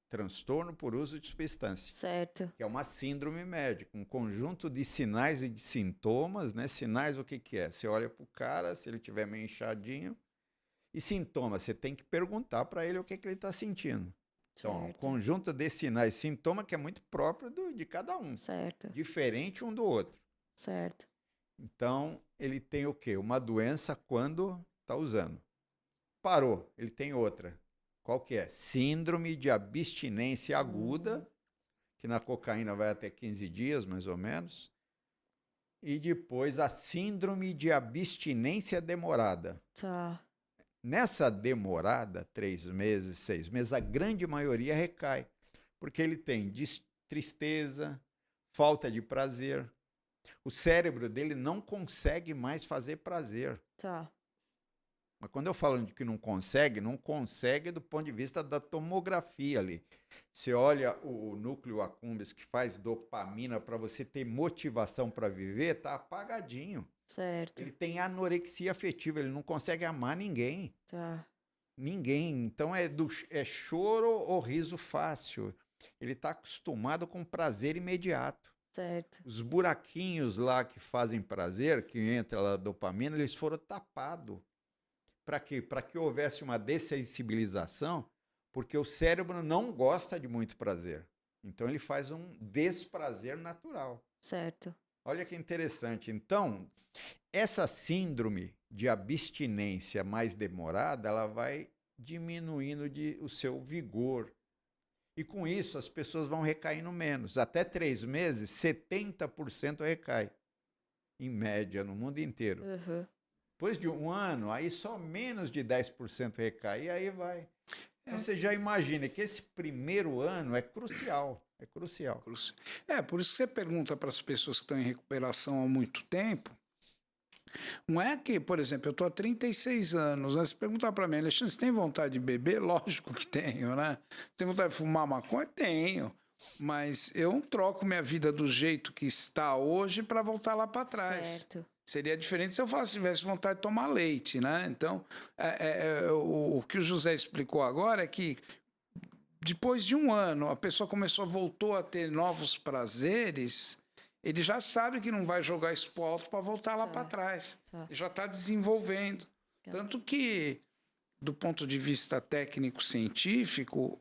transtorno por uso de substância. Certo. Que é uma síndrome médica, um conjunto de sinais e de sintomas, né? Sinais, o que é? Você olha para o cara, se ele estiver meio inchadinho, e sintomas, você tem que perguntar para ele o que ele está sentindo. Então, um conjunto de sinais e sintomas que é muito próprio de cada um. Certo. Diferente um do outro. Certo. Então, ele tem o quê? Uma doença quando está usando. Parou, ele tem outra. Qual que é? Síndrome de abstinência aguda, que na cocaína vai até 15 dias, mais ou menos. E depois a síndrome de abstinência demorada. Tá. Nessa demorada, 3 meses, 6 meses, a grande maioria recai. Porque ele tem tristeza, falta de prazer. O cérebro dele não consegue mais fazer prazer. Tá. Mas quando eu falo de que não consegue do ponto de vista da tomografia ali. Você olha o núcleo accumbens que faz dopamina para você ter motivação para viver, tá apagadinho. Certo. Ele tem anorexia afetiva, ele não consegue amar ninguém. Tá. Ninguém. Então é choro ou riso fácil. Ele está acostumado com prazer imediato. Certo. Os buraquinhos lá que fazem prazer, que entra lá a dopamina, eles foram tapados. Para quê? Para que houvesse uma dessensibilização, porque o cérebro não gosta de muito prazer. Então ele faz um desprazer natural. Certo. Olha que interessante. Então, essa síndrome de abstinência mais demorada, ela vai diminuindo o seu vigor. E com isso, as pessoas vão recaindo menos. Até 3 meses, 70% recai. Em média, no mundo inteiro. Uhum. Depois de 1 ano, aí só menos de 10% recai. E aí vai. Então, você já imagina que esse primeiro ano é crucial. É crucial. Por isso que você pergunta para as pessoas que estão em recuperação há muito tempo. Não é que, por exemplo, eu estou há 36 anos, né? Se perguntar para mim, Alexandre, você tem vontade de beber? Lógico que tenho, né? Você tem vontade de fumar maconha? Tenho. Mas eu não troco minha vida do jeito que está hoje para voltar lá para trás. Certo. Seria diferente se eu tivesse vontade de tomar leite, né? Então, o que o José explicou agora é que depois de 1 ano, a pessoa voltou a ter novos prazeres, ele já sabe que não vai jogar isso pro alto para voltar lá para trás. Tá. Ele já está desenvolvendo. Tanto que, do ponto de vista técnico-científico,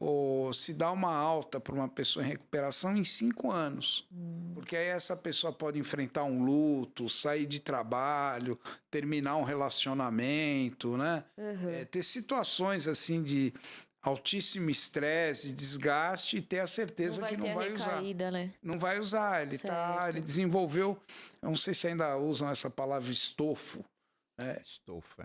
se dá uma alta para uma pessoa em recuperação em 5 anos. Porque aí essa pessoa pode enfrentar um luto, sair de trabalho, terminar um relacionamento, né? Uhum. Ter situações assim de altíssimo estresse, desgaste e ter a certeza que não vai usar. Né? Não vai usar. Ele desenvolveu, eu não sei se ainda usam essa palavra estofo. Estofo,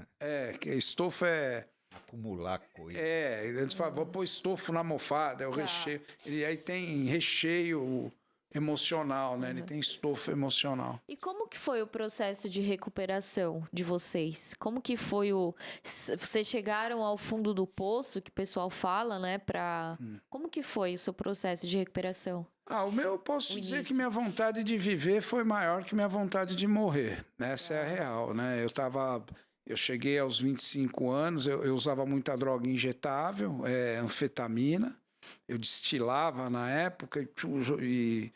que estofo é... acumular coisa. A gente fala, vou pôr estofo na almofada, é o recheio. E aí tem recheio emocional, né? Ele tem estofo emocional. E como que foi o processo de recuperação de vocês? Como que foi vocês chegaram ao fundo do poço, que o pessoal fala, né? Como que foi o seu processo de recuperação? O meu, eu posso te dizer que minha vontade de viver foi maior que minha vontade de morrer. Essa é a real, né? Eu cheguei aos 25 anos, eu usava muita droga injetável, anfetamina. Eu destilava na época e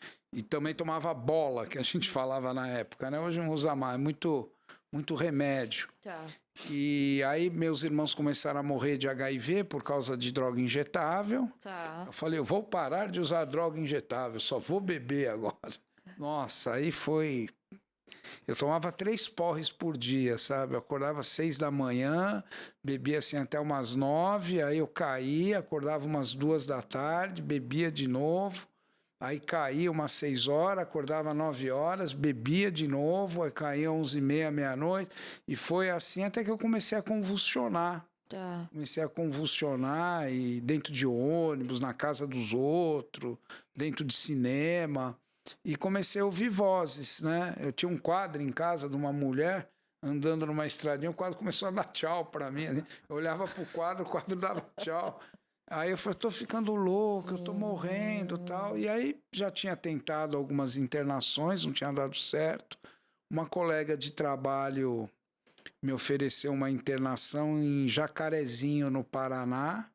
também tomava bola, que a gente falava na época, né? Hoje não usa mais, muito remédio. Tá. E aí meus irmãos começaram a morrer de HIV por causa de droga injetável. Tá. Eu falei, eu vou parar de usar droga injetável, só vou beber agora. Nossa, aí foi... Eu tomava 3 porres por dia, sabe? Eu acordava às 6 da manhã, bebia assim até umas 9, aí eu caía, acordava umas 2 da tarde, bebia de novo, aí caía umas 6 horas, acordava 9 horas, bebia de novo, aí caía 11h30, meia-noite, e foi assim até que eu comecei a convulsionar. Tá. Comecei a convulsionar e dentro de ônibus, na casa dos outros, dentro de cinema... E comecei a ouvir vozes, né? Eu tinha um quadro em casa de uma mulher andando numa estradinha, o quadro começou a dar tchau para mim. Eu olhava pro quadro, o quadro dava tchau. Aí eu falei, tô ficando louco, eu tô morrendo e tal. E aí já tinha tentado algumas internações, não tinha dado certo. Uma colega de trabalho me ofereceu uma internação em Jacarezinho, no Paraná.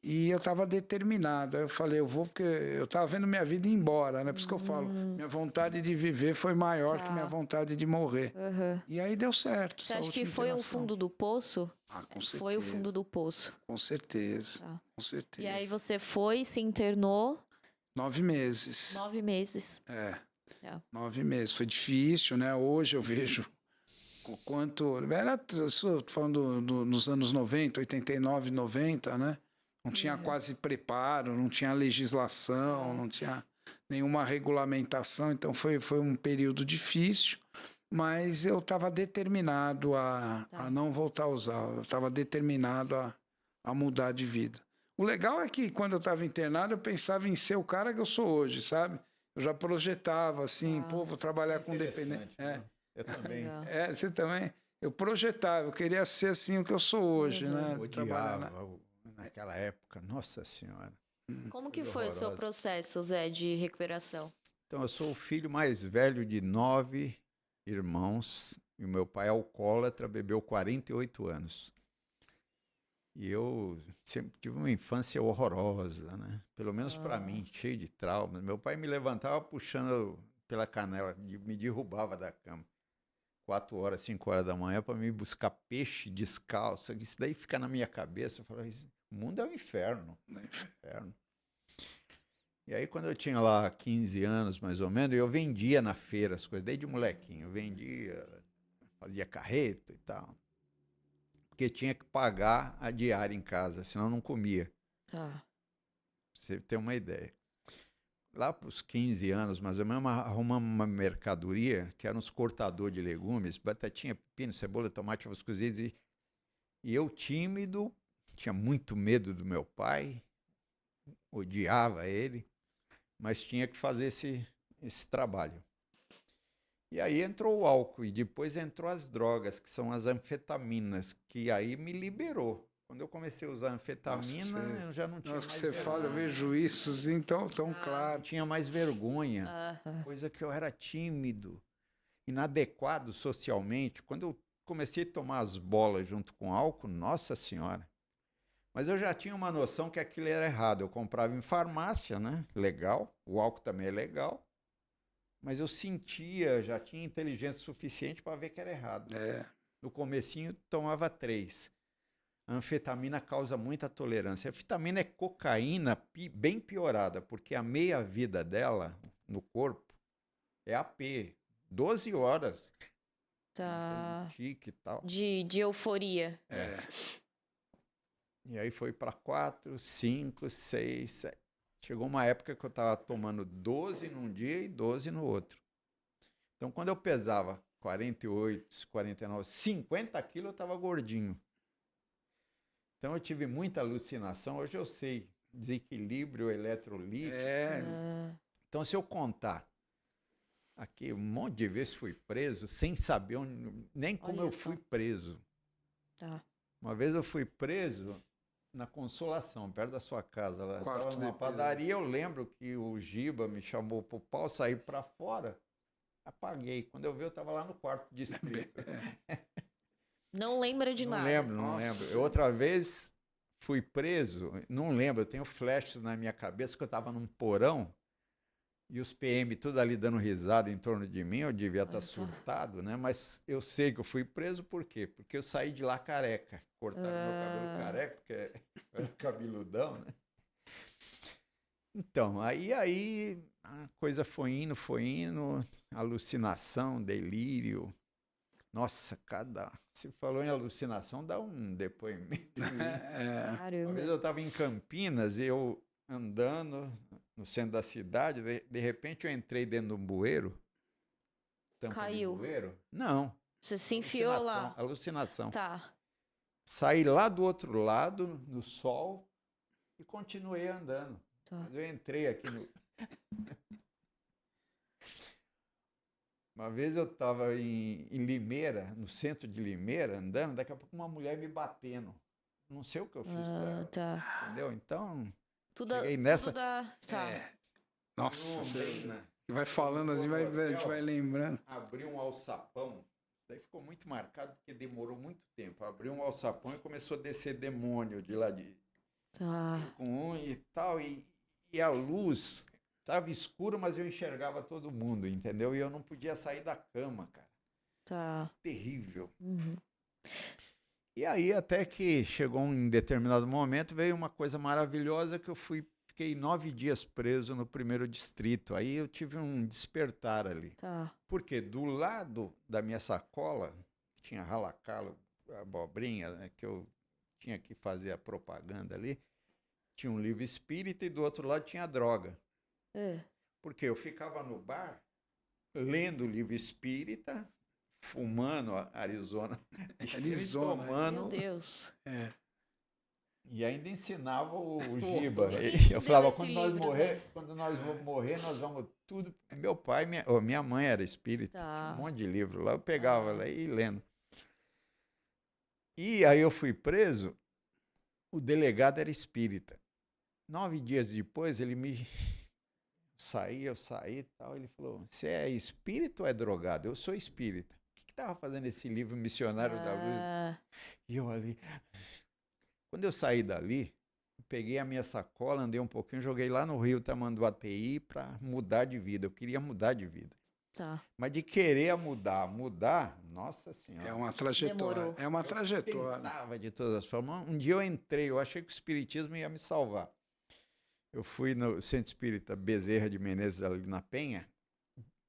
E eu estava determinado. Aí eu falei, eu vou porque eu estava vendo minha vida ir embora, né? Por isso que eu falo, minha vontade de viver foi maior que minha vontade de morrer. Uhum. E aí deu certo. Você acha que foi o fundo do poço? Com certeza. Foi o fundo do poço. Com certeza, Tá. com certeza. E aí você foi, se internou? 9 meses. 9 meses. 9 meses. Foi difícil, né? Hoje eu vejo quanto... Estou falando nos anos 90, 89, 90, né? Não tinha quase preparo, não tinha legislação, não tinha nenhuma regulamentação, então foi um período difícil, mas eu estava determinado a não voltar a usar, eu estava determinado a mudar de vida. O legal é que quando eu estava internado, eu pensava em ser o cara que eu sou hoje, sabe? Eu já projetava assim, pô, vou trabalhar com dependente. Eu também. Você também? Eu projetava, eu queria ser assim o que eu sou hoje, né? Odiava naquela época, nossa senhora. Como que foi o seu processo, Zé, de recuperação? Então, eu sou o filho mais velho de 9 irmãos, e o meu pai é alcoólatra, bebeu 48 anos. E eu sempre tive uma infância horrorosa, né? Pelo menos para mim, cheio de traumas. Meu pai me levantava puxando pela canela, me derrubava da cama. 4 horas, 5 horas da manhã para me buscar peixe descalço. Isso daí fica na minha cabeça. Eu falava, o mundo é um inferno. É um inferno. E aí, quando eu tinha lá 15 anos, mais ou menos, eu vendia na feira as coisas, desde molequinho. Eu vendia, fazia carreta e tal. Porque tinha que pagar a diária em casa, senão não comia. Pra você ter uma ideia. Lá para os 15 anos, mais ou menos, arrumamos uma mercadoria, que eram uns cortadores de legumes, batatinha, pepino, cebola, tomate, ovos cozidos. E eu, tímido, tinha muito medo do meu pai, odiava ele, mas tinha que fazer esse trabalho. E aí entrou o álcool e depois entrou as drogas, que são as anfetaminas, que aí me liberou. Quando eu comecei a usar anfetamina, eu já não tinha mais vergonha. Você fala, eu vejo isso assim tão claro. Não tinha mais vergonha, coisa que eu era tímido, inadequado socialmente. Quando eu comecei a tomar as bolas junto com álcool, nossa senhora. Mas eu já tinha uma noção que aquilo era errado. Eu comprava em farmácia, né? Legal, o álcool também é legal. Mas eu sentia, já tinha inteligência suficiente para ver que era errado. No comecinho, tomava 3. A anfetamina causa muita tolerância. A anfetamina é cocaína bem piorada, porque a meia-vida dela no corpo é AP. 12 horas. Tique e tal. De euforia. E aí foi para 4, 5, 6, 7. Chegou uma época que eu estava tomando 12 num dia e 12 no outro. Então, quando eu pesava 48, 49, 50 quilos, eu estava gordinho. Então, eu tive muita alucinação. Hoje eu sei desequilíbrio eletrolítico. Então, se eu contar aqui, um monte de vezes fui preso, sem saber nem como eu fui preso. Uma vez eu fui preso na Consolação, perto da sua casa. Lá estava numa padaria, eu lembro que o Giba me chamou pro pau, saí para fora, apaguei. Quando eu vi, eu estava lá no quarto distrito. Não lembra de nada? Não lembro. Eu, outra vez fui preso, não lembro, eu tenho flashes na minha cabeça que eu estava num porão e os PM tudo ali dando risada em torno de mim, eu devia estar surtado, né? Mas eu sei que eu fui preso por quê? Porque eu saí de lá careca. Cortaram meu cabelo careca, porque eu era cabeludão, né? Então, aí a coisa foi indo, alucinação, delírio. Nossa, se falou em alucinação, dá um depoimento. Uma vez eu estava em Campinas, eu andando no centro da cidade, de repente eu entrei dentro de um bueiro. Caiu? Bueiro. Não. Você se enfiou lá? Alucinação. Tá. Saí lá do outro lado, no sol, e continuei andando. Mas eu entrei aqui no... Uma vez eu estava em Limeira, no centro de Limeira, andando, daqui a pouco uma mulher me batendo. Não sei o que eu fiz pra ela. Entendeu? Então, cheguei nessa... Nossa, vai falando assim, a gente vai lembrando. Abri um alçapão. Daí ficou muito marcado, porque demorou muito tempo. Abri um alçapão e começou a descer demônio de lá de... Com um e tal, e a luz estava escura, mas eu enxergava todo mundo, entendeu? E eu não podia sair da cama, cara. Terrível. E aí, até que chegou um determinado momento, veio uma coisa maravilhosa que eu fiquei 9 dias preso no 1º distrito. Aí eu tive um despertar ali. Porque do lado da minha sacola tinha ralacalo, abobrinha, né, que eu tinha que fazer a propaganda ali. Tinha um livro espírita e do outro lado tinha droga. Porque eu ficava no bar lendo o livro espírita, fumando Arizona, Arizona, tomando. Meu Deus. E ainda ensinava o Giba. Quem Eu leu falava, esse quando nós livro, morrer, Zé? quando nós vamos morrer, nós vamos tudo. Meu pai, minha mãe era espírita, tinha um monte de livro lá, eu pegava lá e ia lendo. E aí eu fui preso, o delegado era espírita. 9 dias depois, ele me eu saí e tal, ele falou, você é espírita ou é drogado? Eu sou espírita. O que estava fazendo esse livro Missionário da Luz? E eu ali... Quando eu saí dali, peguei a minha sacola, andei um pouquinho, joguei lá no Rio Tamanduateí para mudar de vida. Eu queria mudar de vida. Tá. Mas de querer mudar, nossa senhora. É uma trajetória. Demorou. É uma trajetória. Tentava de todas as formas. Um dia eu entrei, eu achei que o espiritismo ia me salvar. Eu fui no Centro Espírita Bezerra de Menezes ali na Penha.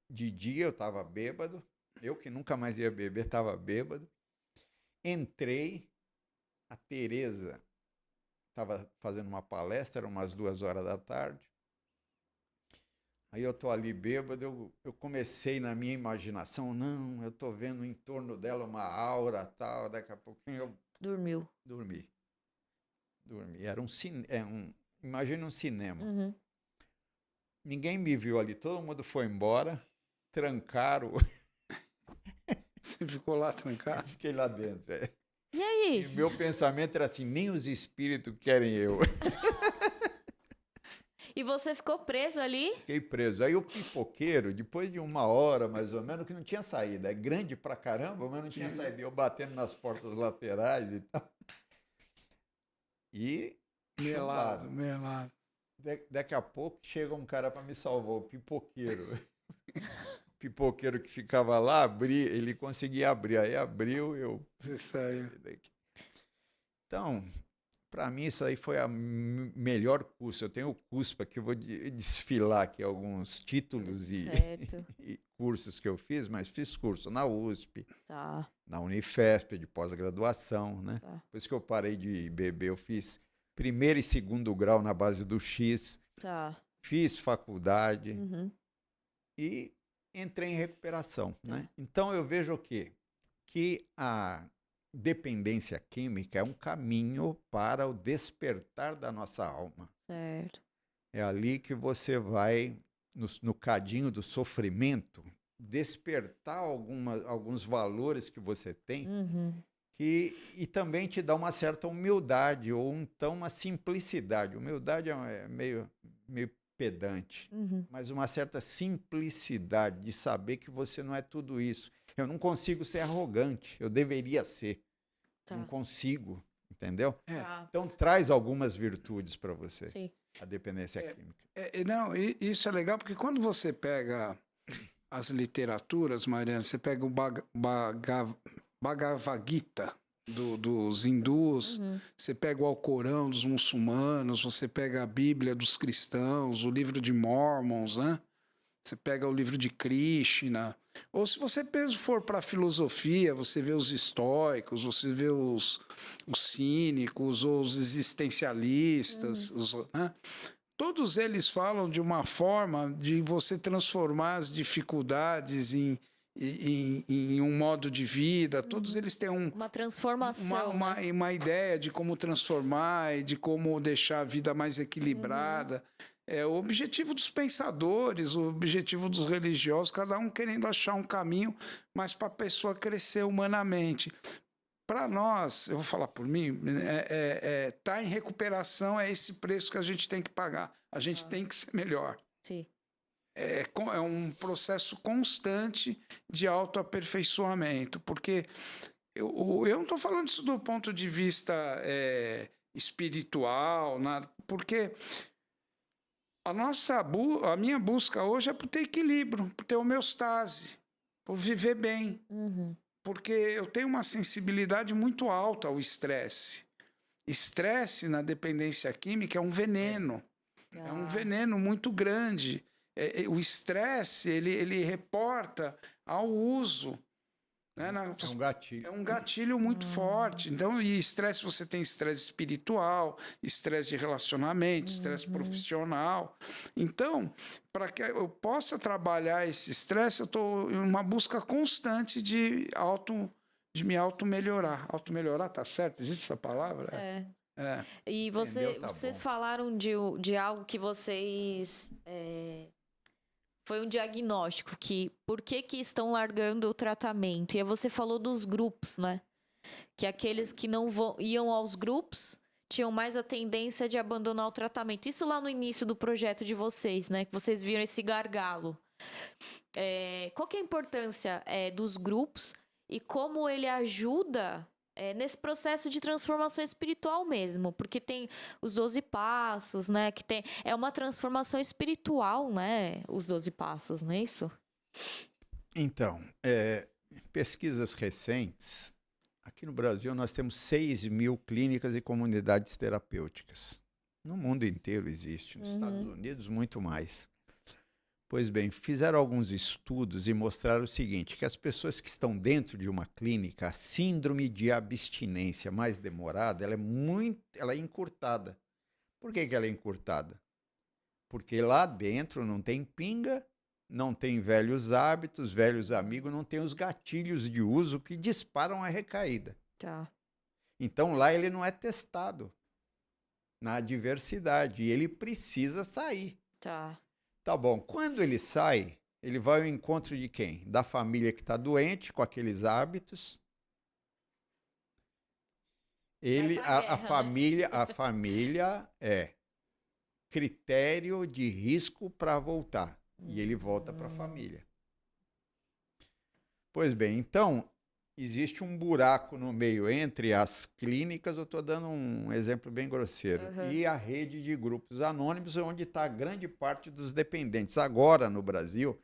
De dia eu estava bêbado. Eu que nunca mais ia beber, estava bêbado. Entrei. A Tereza estava fazendo uma palestra, eram umas 2 horas da tarde. Aí eu estou ali bêbado, eu comecei na minha imaginação, não, eu estou vendo em torno dela uma aura tal, daqui a pouquinho eu... Dormiu. Dormi. Era imagina um cinema. Uhum. Ninguém me viu ali, todo mundo foi embora, trancaram. Você ficou lá trancado? Fiquei lá dentro. E aí? E meu pensamento era assim, nem os espíritos querem eu. E você ficou preso ali? Fiquei preso. Aí o pipoqueiro, depois de 1 hora mais ou menos, que não tinha saída. É grande pra caramba, mas não tinha saída. Eu batendo nas portas laterais e tal. E Melado. Daqui a pouco chega um cara para me salvar, o pipoqueiro. O pipoqueiro que ficava lá, ele conseguia abrir. Aí abriu, Você saiu. Então, para mim isso aí foi a melhor curso. Eu tenho o CUSPA, que eu vou desfilar aqui alguns títulos e cursos que eu fiz, mas fiz curso na USP, na Unifesp, de pós-graduação, né? Depois que eu parei de beber, eu fiz 1º e 2º grau na base do X, fiz faculdade e entrei em recuperação, né? Então eu vejo o quê? Que a dependência química é um caminho para o despertar da nossa alma. Certo. É ali que você vai, no cadinho do sofrimento, despertar alguns valores que você tem e também te dá uma certa humildade ou então uma simplicidade. Humildade é meio pedante, mas uma certa simplicidade de saber que você não é tudo isso. Eu não consigo ser arrogante, eu deveria ser. Não consigo, entendeu? Então traz algumas virtudes para você. Sim. A dependência química. Não, isso é legal porque quando você pega as literaturas, Mariana, você pega o Bhagavad Gita dos hindus, você pega o Alcorão dos muçulmanos, você pega a Bíblia dos cristãos, o livro de Mormons, né? Você pega o livro de Krishna. Ou se você for para a filosofia, você vê os estoicos, você vê os cínicos, ou os existencialistas, né? Todos eles falam de uma forma de você transformar as dificuldades em um modo de vida. Todos eles têm uma transformação, uma ideia de como transformar e de como deixar a vida mais equilibrada. É o objetivo dos pensadores, o objetivo dos religiosos, cada um querendo achar um caminho, mas para a pessoa crescer humanamente. Para nós, eu vou falar por mim, tá em recuperação é esse preço que a gente tem que pagar. A gente tem que ser melhor. Sim. É um processo constante de autoaperfeiçoamento, porque eu não estou falando isso do ponto de vista espiritual, nada, porque a minha busca hoje é por ter equilíbrio, por ter homeostase, por viver bem. Porque eu tenho uma sensibilidade muito alta ao estresse. Estresse na dependência química é um veneno. É um veneno muito grande. O estresse, ele reporta ao uso Né? É um gatilho. É um gatilho muito forte. Então, e estresse, você tem estresse espiritual, estresse de relacionamento, estresse profissional. Então, para que eu possa trabalhar esse estresse, eu estou em uma busca constante de me auto-melhorar. Auto-melhorar, tá certo? Existe essa palavra? É. É. E Entendeu? Tá vocês bom. falaram de algo que vocês... foi um diagnóstico que... Por que estão largando o tratamento? E aí você falou dos grupos, né? Que aqueles que não iam aos grupos tinham mais a tendência de abandonar o tratamento. Isso lá no início do projeto de vocês, né? Que vocês viram esse gargalo. Qual que é a importância dos grupos e como ele ajuda nesse processo de transformação espiritual mesmo? Porque tem os 12 passos, né? Que é uma transformação espiritual, né? Os 12 passos, não é isso? Então, pesquisas recentes, aqui no Brasil nós temos 6.000 clínicas e comunidades terapêuticas. No mundo inteiro existe, nos Estados Unidos muito mais. Pois bem, fizeram alguns estudos e mostraram o seguinte, que as pessoas que estão dentro de uma clínica, a síndrome de abstinência mais demorada, ela é encurtada. Por que ela é encurtada? Porque lá dentro não tem pinga, não tem velhos hábitos, velhos amigos, não tem os gatilhos de uso que disparam a recaída. Tá. Então lá ele não é testado na adversidade e ele precisa sair. Tá. Tá bom, quando ele sai, ele vai ao encontro de quem? Da família que está doente, com aqueles hábitos. Vai pra guerra, a família é critério de risco para voltar. E ele volta para a família. Pois bem, então, existe um buraco no meio entre as clínicas, eu estou dando um exemplo bem grosseiro, e a rede de grupos anônimos, onde está a grande parte dos dependentes. Agora, no Brasil,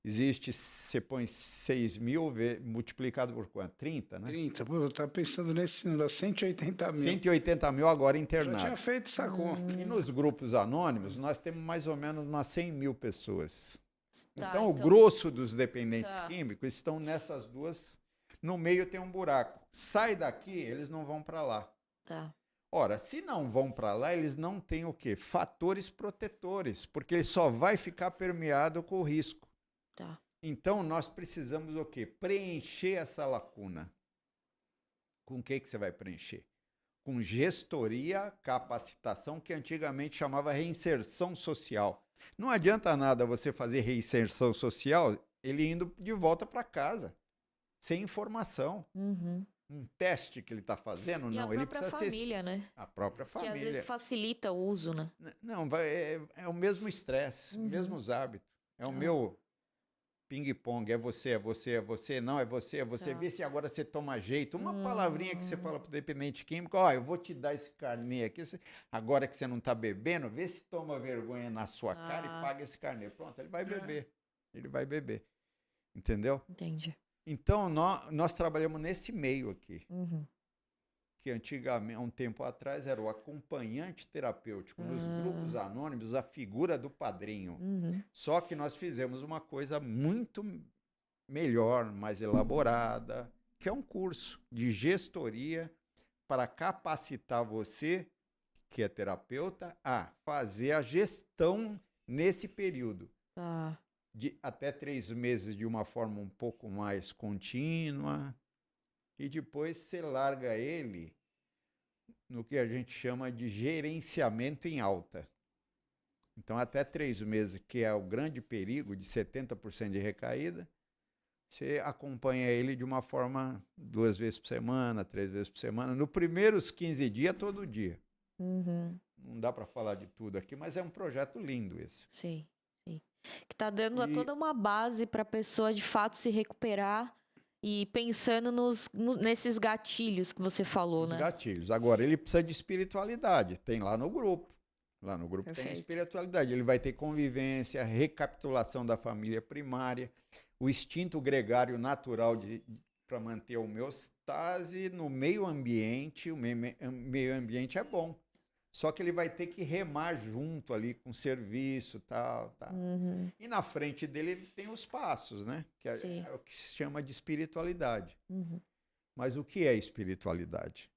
existe, você põe 6.000 multiplicado por quanto? 30, né? 30, pô, eu estava pensando nesse número, 180 mil. 180 mil agora Já internados. tinha feito essa conta. E nos grupos anônimos, nós temos mais ou menos umas 100.000 pessoas. Tá, Então, o grosso dos dependentes químicos estão nessas duas. No meio tem um buraco. Sai daqui, eles não vão para lá. Tá. Ora, se não vão para lá, eles não têm o quê? Fatores protetores, porque ele só vai ficar permeado com o risco. Tá. Então, nós precisamos o quê? Preencher essa lacuna. Com o que você vai preencher? Com gestoria, capacitação, que antigamente chamava reinserção social. Não adianta nada você fazer reinserção social, ele indo de volta para casa, sem informação. Um teste que ele está fazendo, E não. Ele precisa família, né? A própria família. Que às vezes facilita o uso, né? Não, é o mesmo estresse, mesmos hábitos. É o meu ping-pong, é você, não, é você. Tá. Vê se agora você toma jeito. Uma palavrinha que você fala para o dependente químico, eu vou te dar esse carnê aqui, agora que você não está bebendo, vê se toma vergonha na sua cara e paga esse carnê. Pronto, ele vai beber. Ele vai beber. Entendeu? Entendi. Então, nós trabalhamos nesse meio aqui. Que antigamente, há um tempo atrás, era o acompanhante terapêutico. Nos grupos anônimos, a figura do padrinho. Só que nós fizemos uma coisa muito melhor, mais elaborada, que é um curso de gestoria para capacitar você, que é terapeuta, a fazer a gestão nesse período. De até 3 meses de uma forma um pouco mais contínua. E depois você larga ele no que a gente chama de gerenciamento em alta. Então, até 3 meses, que é o grande perigo de 70% de recaída, você acompanha ele de uma forma 2 vezes por semana, 3 vezes por semana. No primeiros 15 dias, todo dia. Não dá para falar de tudo aqui, mas é um projeto lindo esse. Sim, sim. Que está dando toda uma base para a pessoa, de fato, se recuperar. E pensando nesses gatilhos que você falou, né? Os gatilhos. Agora, ele precisa de espiritualidade. Tem lá no grupo. Lá no grupo Perfeito. tem espiritualidade. Ele vai ter convivência, recapitulação da família primária, o instinto gregário natural para manter a homeostase no meio ambiente. O meio ambiente é bom. Só que ele vai ter que remar junto ali com o serviço, tal. E na frente dele ele tem os passos, né? Que é o que se chama de espiritualidade. Mas o que é espiritualidade?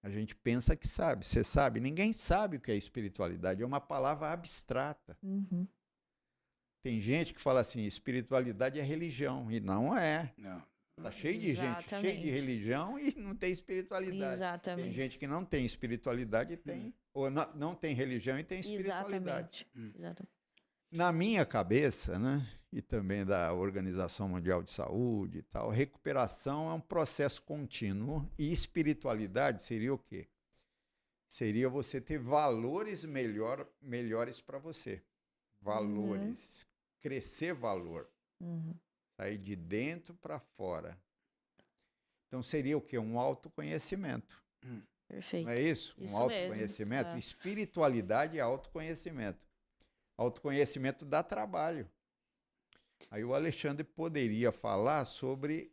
A gente pensa que sabe. Você sabe? Ninguém sabe o que é espiritualidade. É uma palavra abstrata. Tem gente que fala assim, espiritualidade é religião. E não é. Não. Tá cheio de gente, cheio de religião e não tem espiritualidade. Exatamente. Tem gente que não tem espiritualidade e tem... Ou não tem religião e tem espiritualidade. Exatamente. Na minha cabeça, né, e também da Organização Mundial de Saúde e tal, recuperação é um processo contínuo e espiritualidade seria o quê? Seria você ter valores melhores para você. Valores. Crescer valor. Sair de dentro para fora. Então seria o quê? Um autoconhecimento. Perfeito. Não é isso? Isso Um autoconhecimento. mesmo. Espiritualidade é autoconhecimento. Autoconhecimento dá trabalho. Aí o Alexandre poderia falar sobre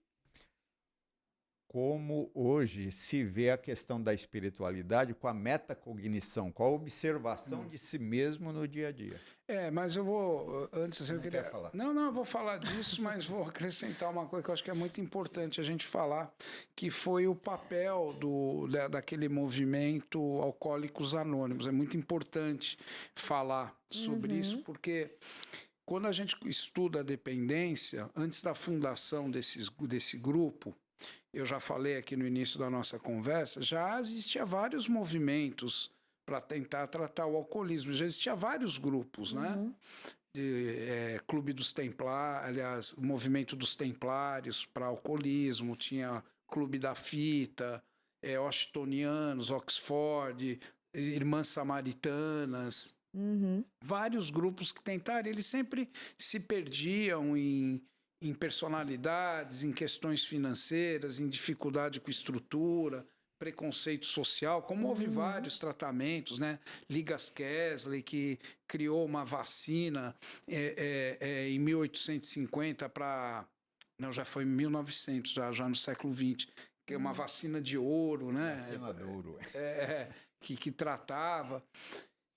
como hoje se vê a questão da espiritualidade com a metacognição, com a observação de si mesmo no dia a dia. Mas eu vou, antes eu queria... Quer falar? Não, eu vou falar disso, mas vou acrescentar uma coisa que eu acho que é muito importante a gente falar, que foi o papel daquele movimento Alcoólicos Anônimos. É muito importante falar sobre isso, porque quando a gente estuda a dependência, antes da fundação desse grupo, eu já falei aqui no início da nossa conversa, já existia vários movimentos para tentar tratar o alcoolismo. Já existia vários grupos, né? Clube dos Templários, aliás, o movimento dos Templários para alcoolismo, tinha Clube da Fita, Washingtonianos, Oxford, Irmãs Samaritanas, vários grupos que tentaram, eles sempre se perdiam em personalidades, em questões financeiras, em dificuldade com estrutura, preconceito social, como houve vários tratamentos, né? Ligas Kessler, que criou uma vacina em 1850 para... Não, já foi em 1900, já no século XX, que é uma vacina de ouro, né? Vacina de ouro. Que tratava,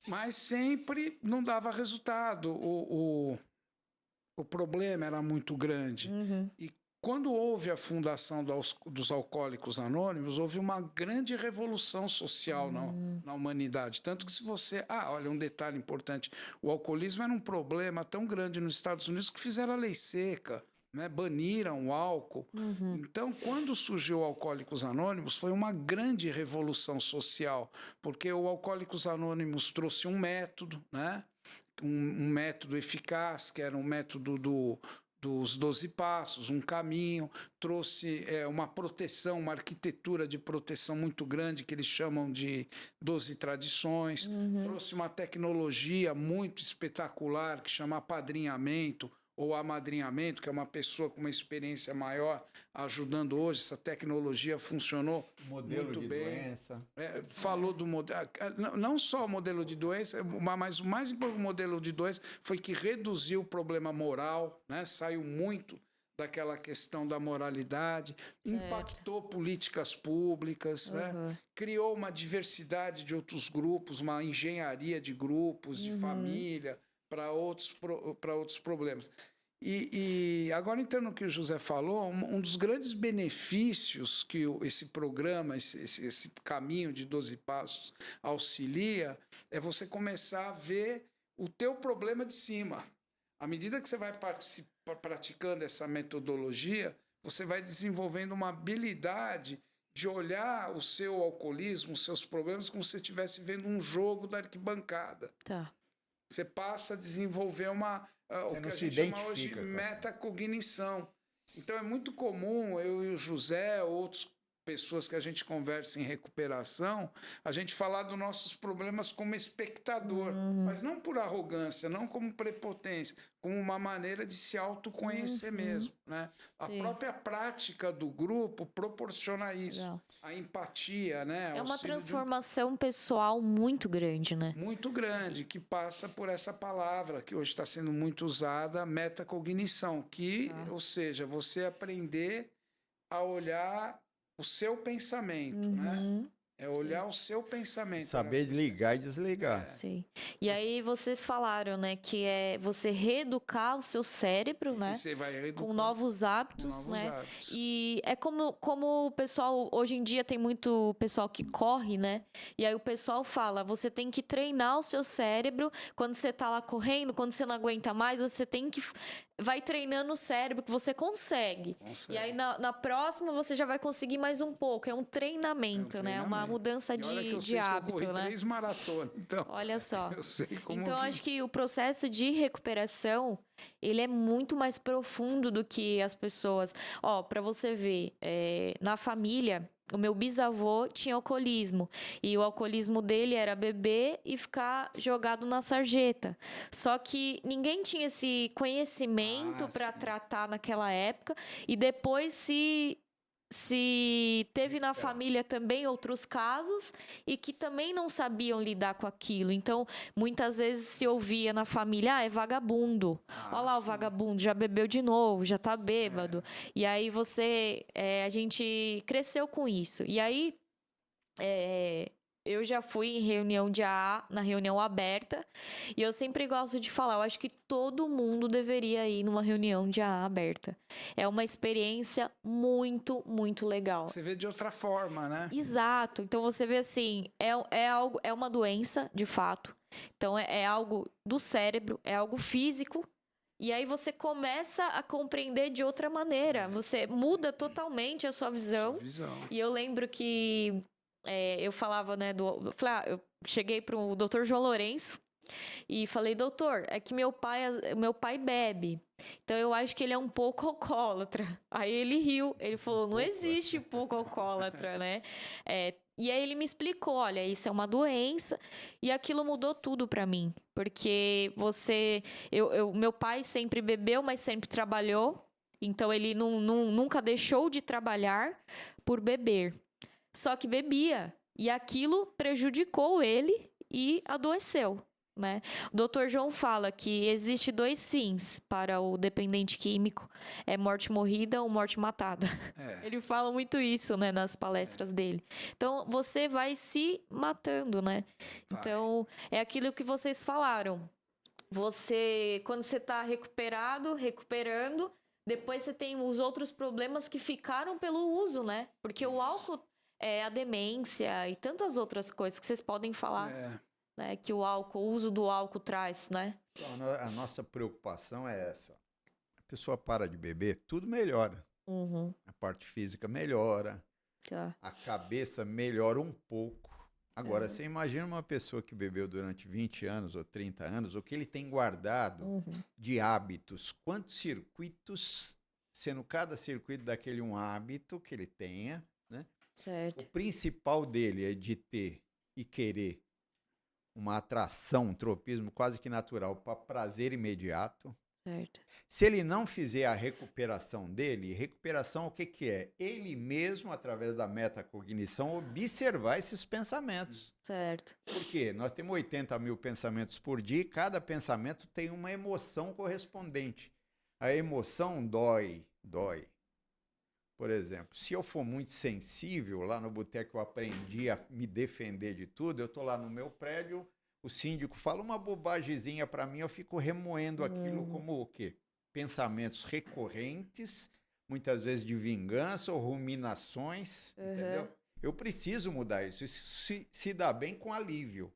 mas sempre não dava resultado. O problema era muito grande. E quando houve a fundação dos Alcoólicos Anônimos, houve uma grande revolução social na humanidade. Tanto que se você... olha, um detalhe importante. O alcoolismo era um problema tão grande nos Estados Unidos que fizeram a lei seca, né? Baniram o álcool. Então, quando surgiu o Alcoólicos Anônimos, foi uma grande revolução social, porque o Alcoólicos Anônimos trouxe um método, né? Um método eficaz, que era um método dos 12 passos, um caminho, trouxe uma proteção, uma arquitetura de proteção muito grande, que eles chamam de 12 tradições, trouxe uma tecnologia muito espetacular, que chama apadrinhamento, ou amadrinhamento, que é uma pessoa com uma experiência maior ajudando hoje. Essa tecnologia funcionou muito bem. Doença. Falou do modelo, não só o modelo de doença, mas o mais importante modelo de doença foi que reduziu o problema moral, né? Saiu muito daquela questão da moralidade, impactou políticas públicas, né? Criou uma diversidade de outros grupos, uma engenharia de grupos, de família, para outros problemas. E agora, entrando no que o José falou, um dos grandes benefícios que esse programa, esse caminho de 12 passos auxilia, é você começar a ver o teu problema de cima. À medida que você vai praticando essa metodologia, você vai desenvolvendo uma habilidade de olhar o seu alcoolismo, os seus problemas, como se você estivesse vendo um jogo da arquibancada. Tá. Você passa a desenvolver o que a gente chama hoje de metacognição. Então é muito comum, eu e o José, outras pessoas que a gente conversa em recuperação, a gente falar dos nossos problemas como espectador, mas não por arrogância, não como prepotência, como uma maneira de se autoconhecer mesmo, né? A própria prática do grupo proporciona isso. Legal. A empatia, né? É uma transformação pessoal muito grande, né? Muito grande, que passa por essa palavra que hoje está sendo muito usada, metacognição, que, ou seja, você aprender a olhar o seu pensamento, né? É olhar olhar o seu pensamento. Saber né? ligar e desligar. Sim. E aí vocês falaram, né, que é você reeducar o seu cérebro, E né? você vai Com reeducando novos com hábitos, novos né? hábitos. E é como o pessoal, hoje em dia tem muito pessoal que corre, né? E aí o pessoal fala, você tem que treinar o seu cérebro quando você tá lá correndo, quando você não aguenta mais, você tem que... Vai treinando o cérebro que você consegue. Consegue. E aí na próxima você já vai conseguir mais um pouco. É um treinamento, né? Uma treinamento. mudança E olha que eu de sei que eu hábito, corri né? 3 maratonas, então Olha só. eu sei como Então, que... acho que o processo de recuperação, ele é muito mais profundo do que as pessoas... Ó, pra você ver, na família, o meu bisavô tinha alcoolismo. E o alcoolismo dele era beber e ficar jogado na sarjeta. Só que ninguém tinha esse conhecimento pra sim. tratar naquela época. E depois se teve na família também outros casos e que também não sabiam lidar com aquilo. Então, muitas vezes se ouvia na família, é vagabundo. Olha lá o sim. vagabundo, já bebeu de novo, já tá bêbado. E aí a gente cresceu com isso. E aí, eu já fui em reunião de AA, na reunião aberta, e eu sempre gosto de falar, eu acho que todo mundo deveria ir numa reunião de AA aberta. É uma experiência muito, muito legal. Você vê de outra forma, né? Exato. Então você vê assim, é uma doença, de fato. Então é algo do cérebro, é algo físico. E aí você começa a compreender de outra maneira. Você muda totalmente a sua visão. Sua visão. E eu lembro que eu falava, né, eu cheguei pro Dr. João Lourenço e falei, doutor, é que meu pai bebe. Então eu acho que ele é um pouco alcoólatra. Aí ele riu, ele falou, não existe pouco alcoólatra, né? E aí ele me explicou, olha, isso é uma doença. E aquilo mudou tudo pra mim. Porque meu pai sempre bebeu, mas sempre trabalhou. Então ele nunca deixou de trabalhar por beber. Só que bebia. E aquilo prejudicou ele e adoeceu, né? O Dr. João fala que existe 2 fins para o dependente químico. É morte morrida ou morte matada. Ele fala muito isso, né, nas palestras dele. Então, você vai se matando, né? Então, é aquilo que vocês falaram. Quando você tá recuperando, depois você tem os outros problemas que ficaram pelo uso, né? Porque o álcool... a demência e tantas outras coisas que vocês podem falar, né, que o uso do álcool traz, né? Então, a nossa preocupação é essa. A pessoa para de beber, tudo melhora. Uhum. A parte física melhora, Tá. a cabeça melhora um pouco. Agora, você imagina uma pessoa que bebeu durante 20 anos ou 30 anos, o que ele tem guardado de hábitos, quantos circuitos, sendo cada circuito daquele um hábito que ele tenha, né? Certo. O principal dele é de ter e querer uma atração, um tropismo quase que natural para prazer imediato. Certo. Se ele não fizer a recuperação dele, recuperação o que que é? Ele mesmo, através da metacognição, observar esses pensamentos. Certo. Por quê? Nós temos 80 mil pensamentos por dia e cada pensamento tem uma emoção correspondente. A emoção dói. Por exemplo, se eu for muito sensível, lá no boteco eu aprendi a me defender de tudo, eu estou lá no meu prédio, o síndico fala uma bobagemzinha para mim, eu fico remoendo aquilo como o quê? Pensamentos recorrentes, muitas vezes de vingança ou ruminações, entendeu? Eu preciso mudar isso. Isso se dá bem com alívio.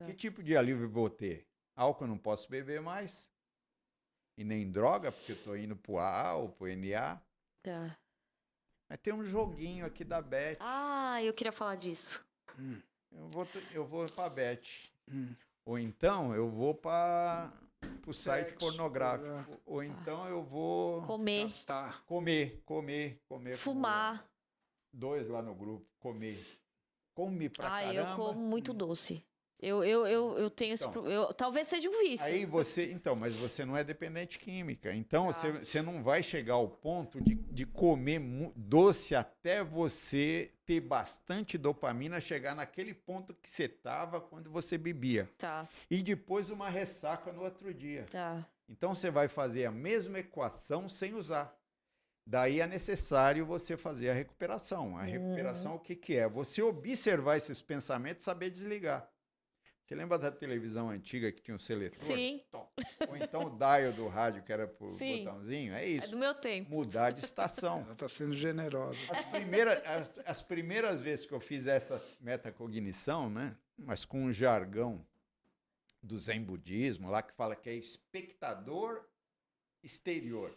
Que tipo de alívio eu vou ter? Álcool eu não posso beber mais, e nem droga, porque eu estou indo para o AA ou para o NA. Tá. Mas tem um joguinho aqui da Bet. Ah, eu queria falar disso. Eu vou pra Bet. Ou então eu vou para o site pornográfico. Ou então eu vou Comer. Gastar. comer. Fumar. 2 lá no grupo. Comer. Come pra caramba. Eu como muito doce. Eu tenho esse problema. Talvez seja um vício. Aí mas você não é dependente química. Então você não vai chegar ao ponto de comer doce até você ter bastante dopamina, chegar naquele ponto que você estava quando você bebia. Tá. E depois uma ressaca no outro dia. Tá. Então você vai fazer a mesma equação sem usar. Daí é necessário você fazer a recuperação. A recuperação, o que que é? Você observar esses pensamentos e saber desligar. Você lembra da televisão antiga que tinha um seletor? Sim. Ou então o dial do rádio, que era por Sim. botãozinho? É É isso. do meu tempo. Mudar de estação. Ela está sendo generosa. As primeiras vezes que eu fiz essa metacognição, né? Mas com um jargão do Zen budismo, lá que fala que é espectador exterior.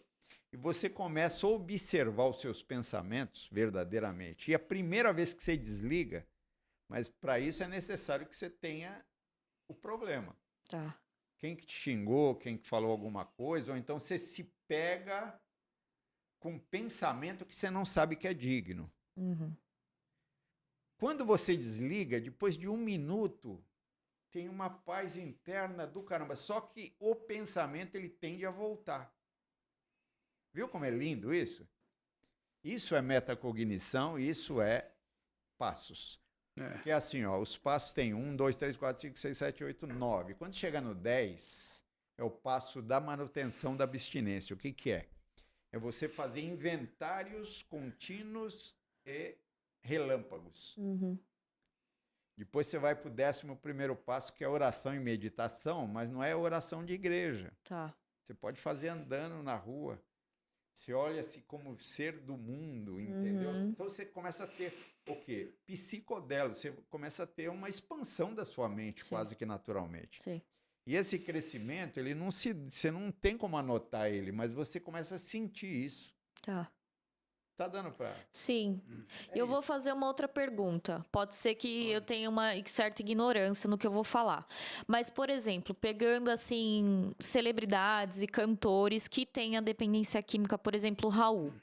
E você começa a observar os seus pensamentos verdadeiramente. E a primeira vez que você desliga, mas para isso é necessário que você tenha o problema. Tá. Quem que te xingou, quem que falou alguma coisa, ou então você se pega com um pensamento que você não sabe que é digno. Uhum. Quando você desliga, depois de 1 minuto, tem uma paz interna do caramba. Só que o pensamento, ele tende a voltar. Viu como é lindo isso? Isso é metacognição, isso é passos. Que é assim, ó, os passos tem 1, 2, 3, 4, 5, 6, 7, 8, 9. Quando chega no 10, é o passo da manutenção da abstinência. O que que é? É você fazer inventários contínuos e relâmpagos. Uhum. Depois você vai para o 11º passo, que é oração e meditação, mas não é oração de igreja. Tá. Você pode fazer andando na rua. Você olha-se como ser do mundo, entendeu? Uhum. Então você começa a ter o quê? Psicodélico. Você começa a ter uma expansão da sua mente, Sim. quase que naturalmente. Sim. E esse crescimento, ele não você não tem como anotar ele, mas você começa a sentir isso. Tá. Tá dando para... Sim. É Eu vou isso. fazer uma outra pergunta. Pode ser que eu tenha uma certa ignorância no que eu vou falar. Mas, por exemplo, pegando assim celebridades e cantores que têm a dependência química, por exemplo, o Raul.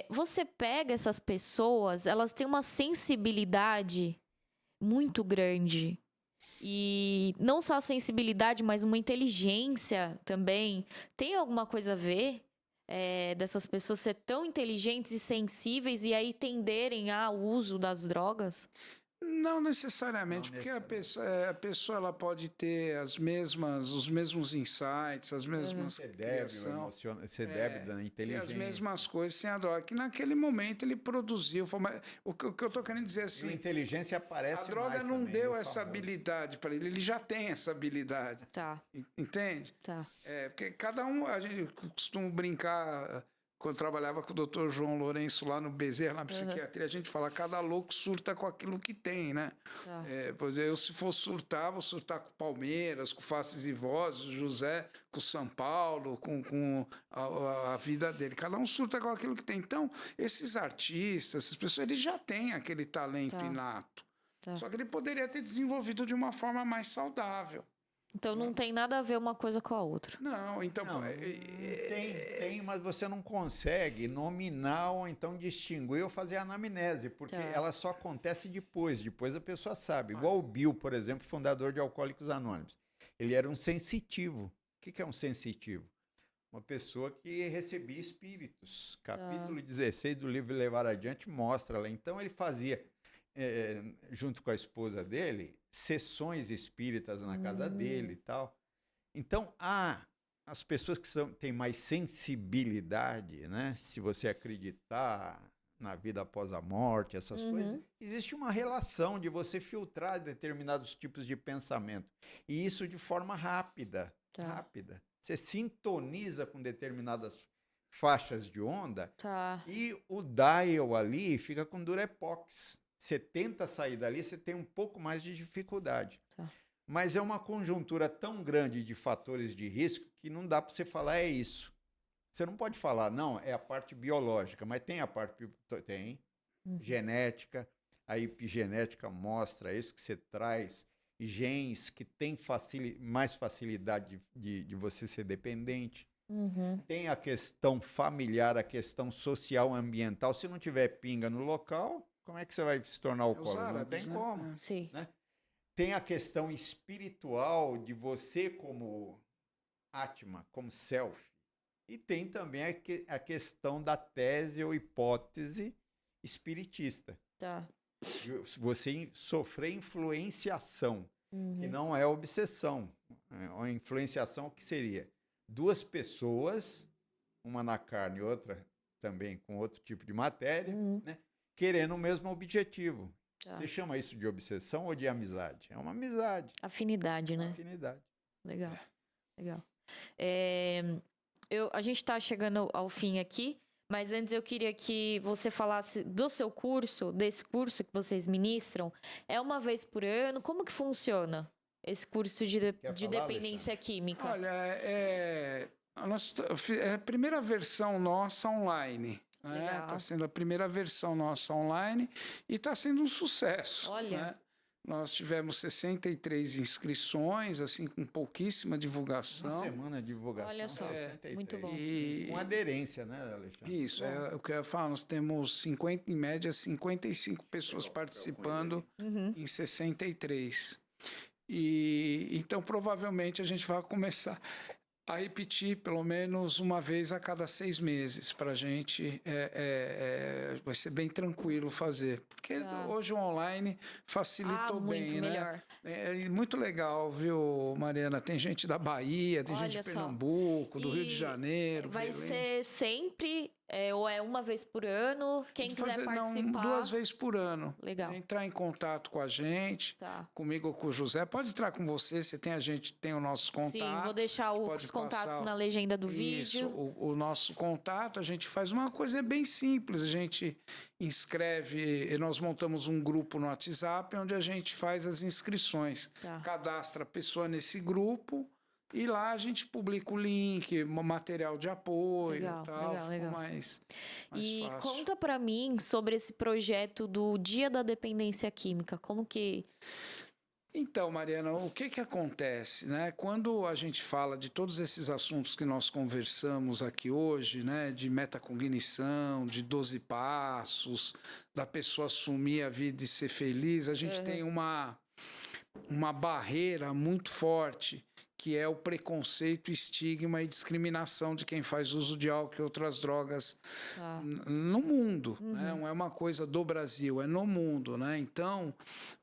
Você pega essas pessoas, elas têm uma sensibilidade muito grande. E não só a sensibilidade, mas uma inteligência também. Tem alguma coisa a ver? Dessas pessoas ser tão inteligentes e sensíveis e aí tenderem ao uso das drogas? Não necessariamente, Não porque necessariamente. a pessoa ela pode ter os mesmos insights, as mesmas Você deve, criação, você deve da ter inteligência. as mesmas coisas sem a droga. Que naquele momento ele produziu. O que eu estou querendo dizer E a assim, inteligência aparece a droga mais não também, deu no essa famoso. habilidade para ele já tem essa habilidade. Tá, Entende? tá. Porque cada um, a gente costuma brincar, quando trabalhava com o Dr. João Lourenço lá no Bezerra, na psiquiatria, a gente fala, cada louco surta com aquilo que tem, né? Tá. Por exemplo, eu se for surtar, vou surtar com Palmeiras, com Faces e Vozes, José com São Paulo, com a vida dele. Cada um surta com aquilo que tem. Então, esses artistas, essas pessoas, eles já têm aquele talento Tá. inato. Tá. Só que ele poderia ter desenvolvido de uma forma mais saudável. Então não tem nada a ver uma coisa com a outra. Não, então... Não, tem, mas você não consegue nominar ou então distinguir ou fazer anamnese, porque Tá. ela só acontece depois a pessoa sabe. Igual o Bill, por exemplo, fundador de Alcoólicos Anônimos. Ele era um sensitivo. O que é um sensitivo? Uma pessoa que recebia espíritos. Capítulo 16 do livro Levar Adiante mostra lá. Então ele fazia, junto com a esposa dele, sessões espíritas na casa dele e tal. Então, as pessoas que têm mais sensibilidade, né? Se você acreditar na vida após a morte, essas coisas, existe uma relação de você filtrar determinados tipos de pensamento. E isso de forma rápida. Tá. Rápida. Você sintoniza com determinadas faixas de onda Tá. e o dial ali fica com durepox. Você tenta sair dali, você tem um pouco mais de dificuldade. Tá. Mas é uma conjuntura tão grande de fatores de risco que não dá para você falar é isso. Você não pode falar, não, é a parte biológica, mas tem a parte... Tem. Genética, a epigenética mostra isso que você traz, genes que têm mais facilidade de você ser dependente. Tem a questão familiar, a questão social, ambiental. Se não tiver pinga no local, como é que você vai se tornar alcoólatra? Não tem como. Sim. Né? Tem a questão espiritual de você como Atma, como self. E tem também a questão da tese ou hipótese espiritista. Tá. Você sofrer influenciação, que não é obsessão. A influenciação, o que seria? Duas pessoas, uma na carne e outra também com outro tipo de matéria, Uhum. né? Querendo o mesmo objetivo. Tá. Você chama isso de obsessão ou de amizade? É uma amizade, Afinidade, uma né? afinidade. Legal, legal. A gente tá chegando ao fim aqui, mas antes eu queria que você falasse do seu curso, desse curso que vocês ministram. É uma vez por ano? Como que funciona esse curso de Quer falar, dependência química? Olha, é a primeira versão nossa online. Legal. Está sendo a primeira versão nossa online e está sendo um sucesso. Olha. Né? Nós tivemos 63 inscrições, assim, com pouquíssima divulgação. Uma semana de divulgação. Olha só, 63. muito bom. Com aderência, né, Alexandre? Isso, é o que eu ia falar. Nós temos, em média, 55 pessoas participando Uhum. em 63. Então, provavelmente, a gente vai começar a repetir pelo menos uma vez a cada 6 meses. Para a gente vai ser bem tranquilo fazer. Porque hoje o online facilitou bem, muito né? melhor. É muito legal, viu, Mariana? Tem gente da Bahia, tem gente Olha de só. Pernambuco, do Rio de Janeiro. Vai Belém. ser sempre, ou é uma vez por ano? Quem Pode quiser fazer, participar. 2 vezes por ano. Legal. Entrar em contato com a gente, Tá. comigo ou com o José. Pode entrar com você, a gente tem o nosso contato. Sim, vou deixar pode os contatos passar na legenda do Isso, vídeo. o nosso contato, a gente faz uma coisa bem simples, a gente inscreve, nós montamos um grupo no WhatsApp onde a gente faz as inscrições, Tá. cadastra a pessoa nesse grupo e lá a gente publica o link, material de apoio Legal, e tal, legal, legal. mais E fácil. conta pra mim sobre esse projeto do Dia da Dependência Química. Como que... Então, Mariana, o que acontece, né? Quando a gente fala de todos esses assuntos que nós conversamos aqui hoje, né? De metacognição, de 12 passos, da pessoa assumir a vida e ser feliz, a gente tem uma barreira muito forte, que é o preconceito, estigma e discriminação de quem faz uso de álcool e outras drogas no mundo. Né? Não é uma coisa do Brasil, é no mundo. Né? Então,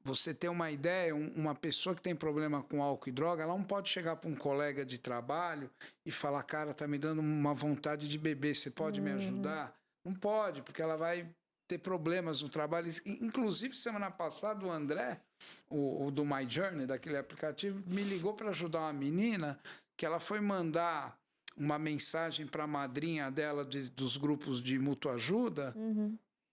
você ter uma ideia, uma pessoa que tem problema com álcool e droga, ela não pode chegar para um colega de trabalho e falar, cara, tá me dando uma vontade de beber, você pode me ajudar? Não pode, porque ela vai ter problemas no trabalho. Inclusive, semana passada, o André, o do My Journey, daquele aplicativo, me ligou para ajudar uma menina que ela foi mandar uma mensagem para a madrinha dela dos grupos de mútua ajuda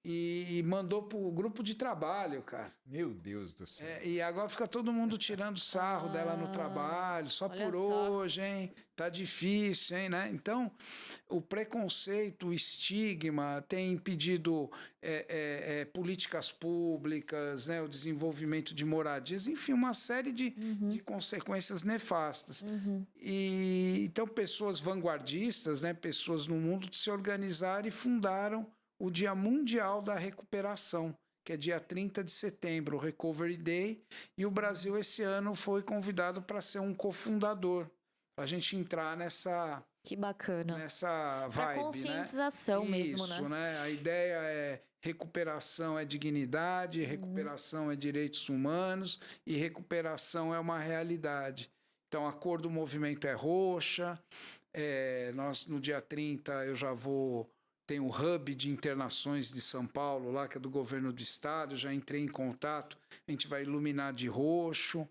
e mandou para o grupo de trabalho, cara. Meu Deus do céu. E agora fica todo mundo tirando sarro dela no trabalho, só por hoje, hein? Tá difícil, hein, né? Então, o preconceito, o estigma tem impedido políticas públicas, né? O desenvolvimento de moradias, enfim, uma série de consequências nefastas. E então, pessoas vanguardistas, né? Pessoas no mundo se organizaram e fundaram o Dia Mundial da Recuperação, que é dia 30 de setembro, o Recovery Day, e o Brasil esse ano foi convidado para ser um cofundador, para a gente entrar nessa... Que bacana. Nessa vibe, pra conscientização mesmo, né? Isso, né? A ideia é recuperação é dignidade, recuperação é direitos humanos e recuperação é uma realidade. Então, a cor do movimento é roxa. Nós, no dia 30, eu já tem o hub de internações de São Paulo lá, que é do governo do estado, já entrei em contato, a gente vai iluminar de roxo.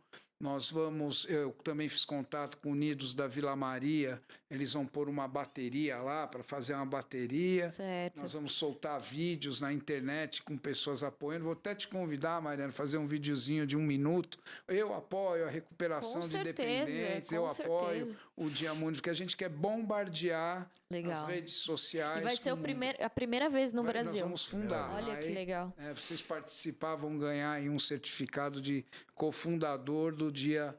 Eu também fiz contato com Unidos da Vila Maria, eles vão pôr uma bateria lá para fazer uma bateria. Certo. Nós vamos soltar vídeos na internet com pessoas apoiando. Vou até te convidar, Mariana, a fazer um videozinho de 1 minuto. Eu apoio a recuperação de dependentes, eu apoio o Dia Mundial, porque a gente quer bombardear as redes sociais. E vai ser a primeira vez no Brasil. Nós vamos fundar. Olha que legal. Vocês participar, vão ganhar aí um certificado de cofundador do Dia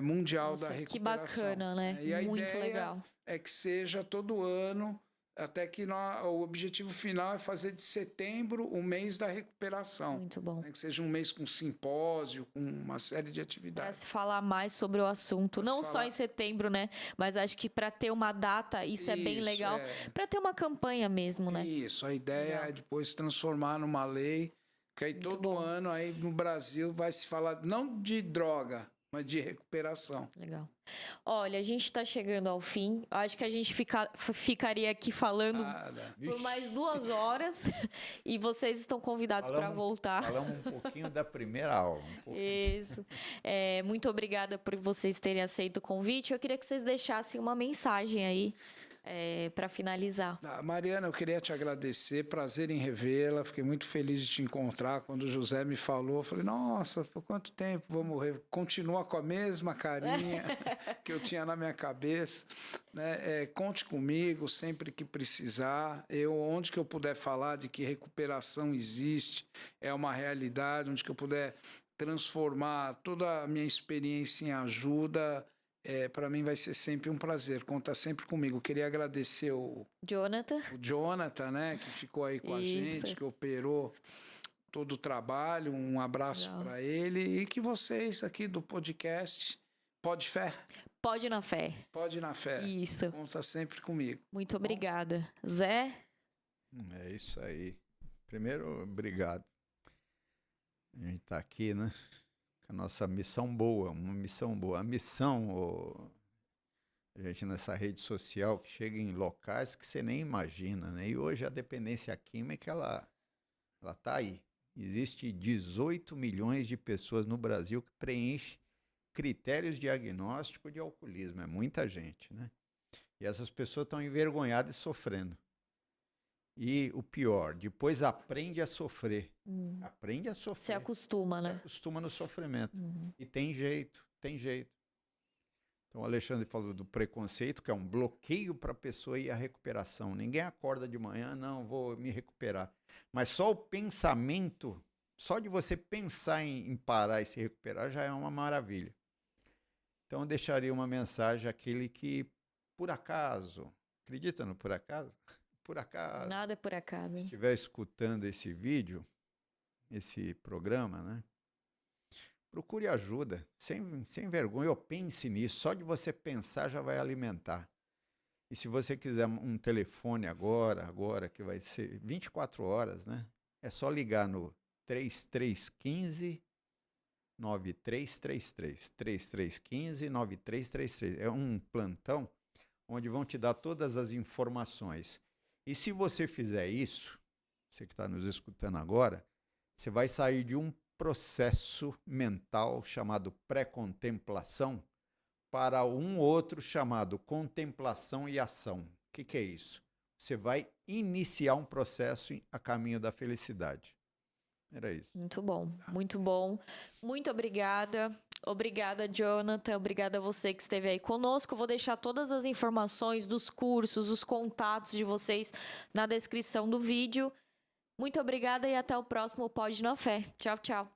Mundial da Recuperação. Que bacana, né? E a Muito ideia legal. é que seja todo ano, até que o objetivo final é fazer de setembro o mês da recuperação. Muito bom. Que seja um mês com simpósio, com uma série de Para atividades. se falar mais sobre o assunto, não só em setembro, né? Mas acho que para ter uma data, isso é bem legal. Para ter uma campanha mesmo, né? Isso, a ideia é depois transformar numa lei, que aí todo ano aí no Brasil vai se falar não de droga, mas de recuperação. Legal. Olha, a gente está chegando ao fim. Acho que a gente ficaria aqui falando por mais 2 horas. E vocês estão convidados para voltar. Falamos um pouquinho da primeira aula. Isso. Muito obrigada por vocês terem aceito o convite. Eu queria que vocês deixassem uma mensagem aí para finalizar. Mariana, eu queria te agradecer, prazer em revê-la, fiquei muito feliz de te encontrar. Quando o José me falou, eu falei, nossa, por quanto tempo vou morrer? Continua com a mesma carinha que eu tinha na minha cabeça, né? Conte comigo sempre que precisar, onde que eu puder falar de que recuperação existe, é uma realidade, onde que eu puder transformar toda a minha experiência em ajuda, para mim vai ser sempre um prazer, conta sempre comigo. Queria agradecer o Jonathan, né, que ficou aí com a gente, que operou todo o trabalho. Um abraço para ele e que vocês aqui do podcast Pode Fé? Pode na Fé. Pode na Fé. Isso. Conta sempre comigo. Muito obrigada. Zé? É isso aí. Primeiro, obrigado. A gente está aqui, né? A nossa missão boa, uma missão boa. A missão, a gente nessa rede social que chega em locais que você nem imagina, né? E hoje a dependência química, ela tá aí. Existe 18 milhões de pessoas no Brasil que preenchem critérios de diagnóstico de alcoolismo. É muita gente, né? E essas pessoas estão envergonhadas e sofrendo. E o pior, depois aprende a sofrer. Aprende a sofrer. Se acostuma, né? Se acostuma no sofrimento. E tem jeito, tem jeito. Então o Alexandre falou do preconceito, que é um bloqueio para a pessoa ir à recuperação. Ninguém acorda de manhã, não, vou me recuperar. Mas só o pensamento, só de você pensar em parar e se recuperar já é uma maravilha. Então eu deixaria uma mensagem àquele que, por acaso, acredita no por acaso? Por acaso. Nada é por acaso. Se estiver escutando esse vídeo, esse programa, né? Procure ajuda, sem vergonha, ou pense nisso. Só de você pensar já vai alimentar. E se você quiser um telefone agora, que vai ser 24 horas, né? É só ligar no 3315 9333. 3315 9333. É um plantão onde vão te dar todas as informações. E se você fizer isso, você que está nos escutando agora, você vai sair de um processo mental chamado pré-contemplação para um outro chamado contemplação e ação. O que é isso? Você vai iniciar um processo a caminho da felicidade. Era isso. Muito bom, muito bom. Muito obrigada. Obrigada, Jonathan. Obrigada a você que esteve aí conosco. Vou deixar todas as informações dos cursos, os contatos de vocês na descrição do vídeo. Muito obrigada e até o próximo Pode na Fé. Tchau, tchau.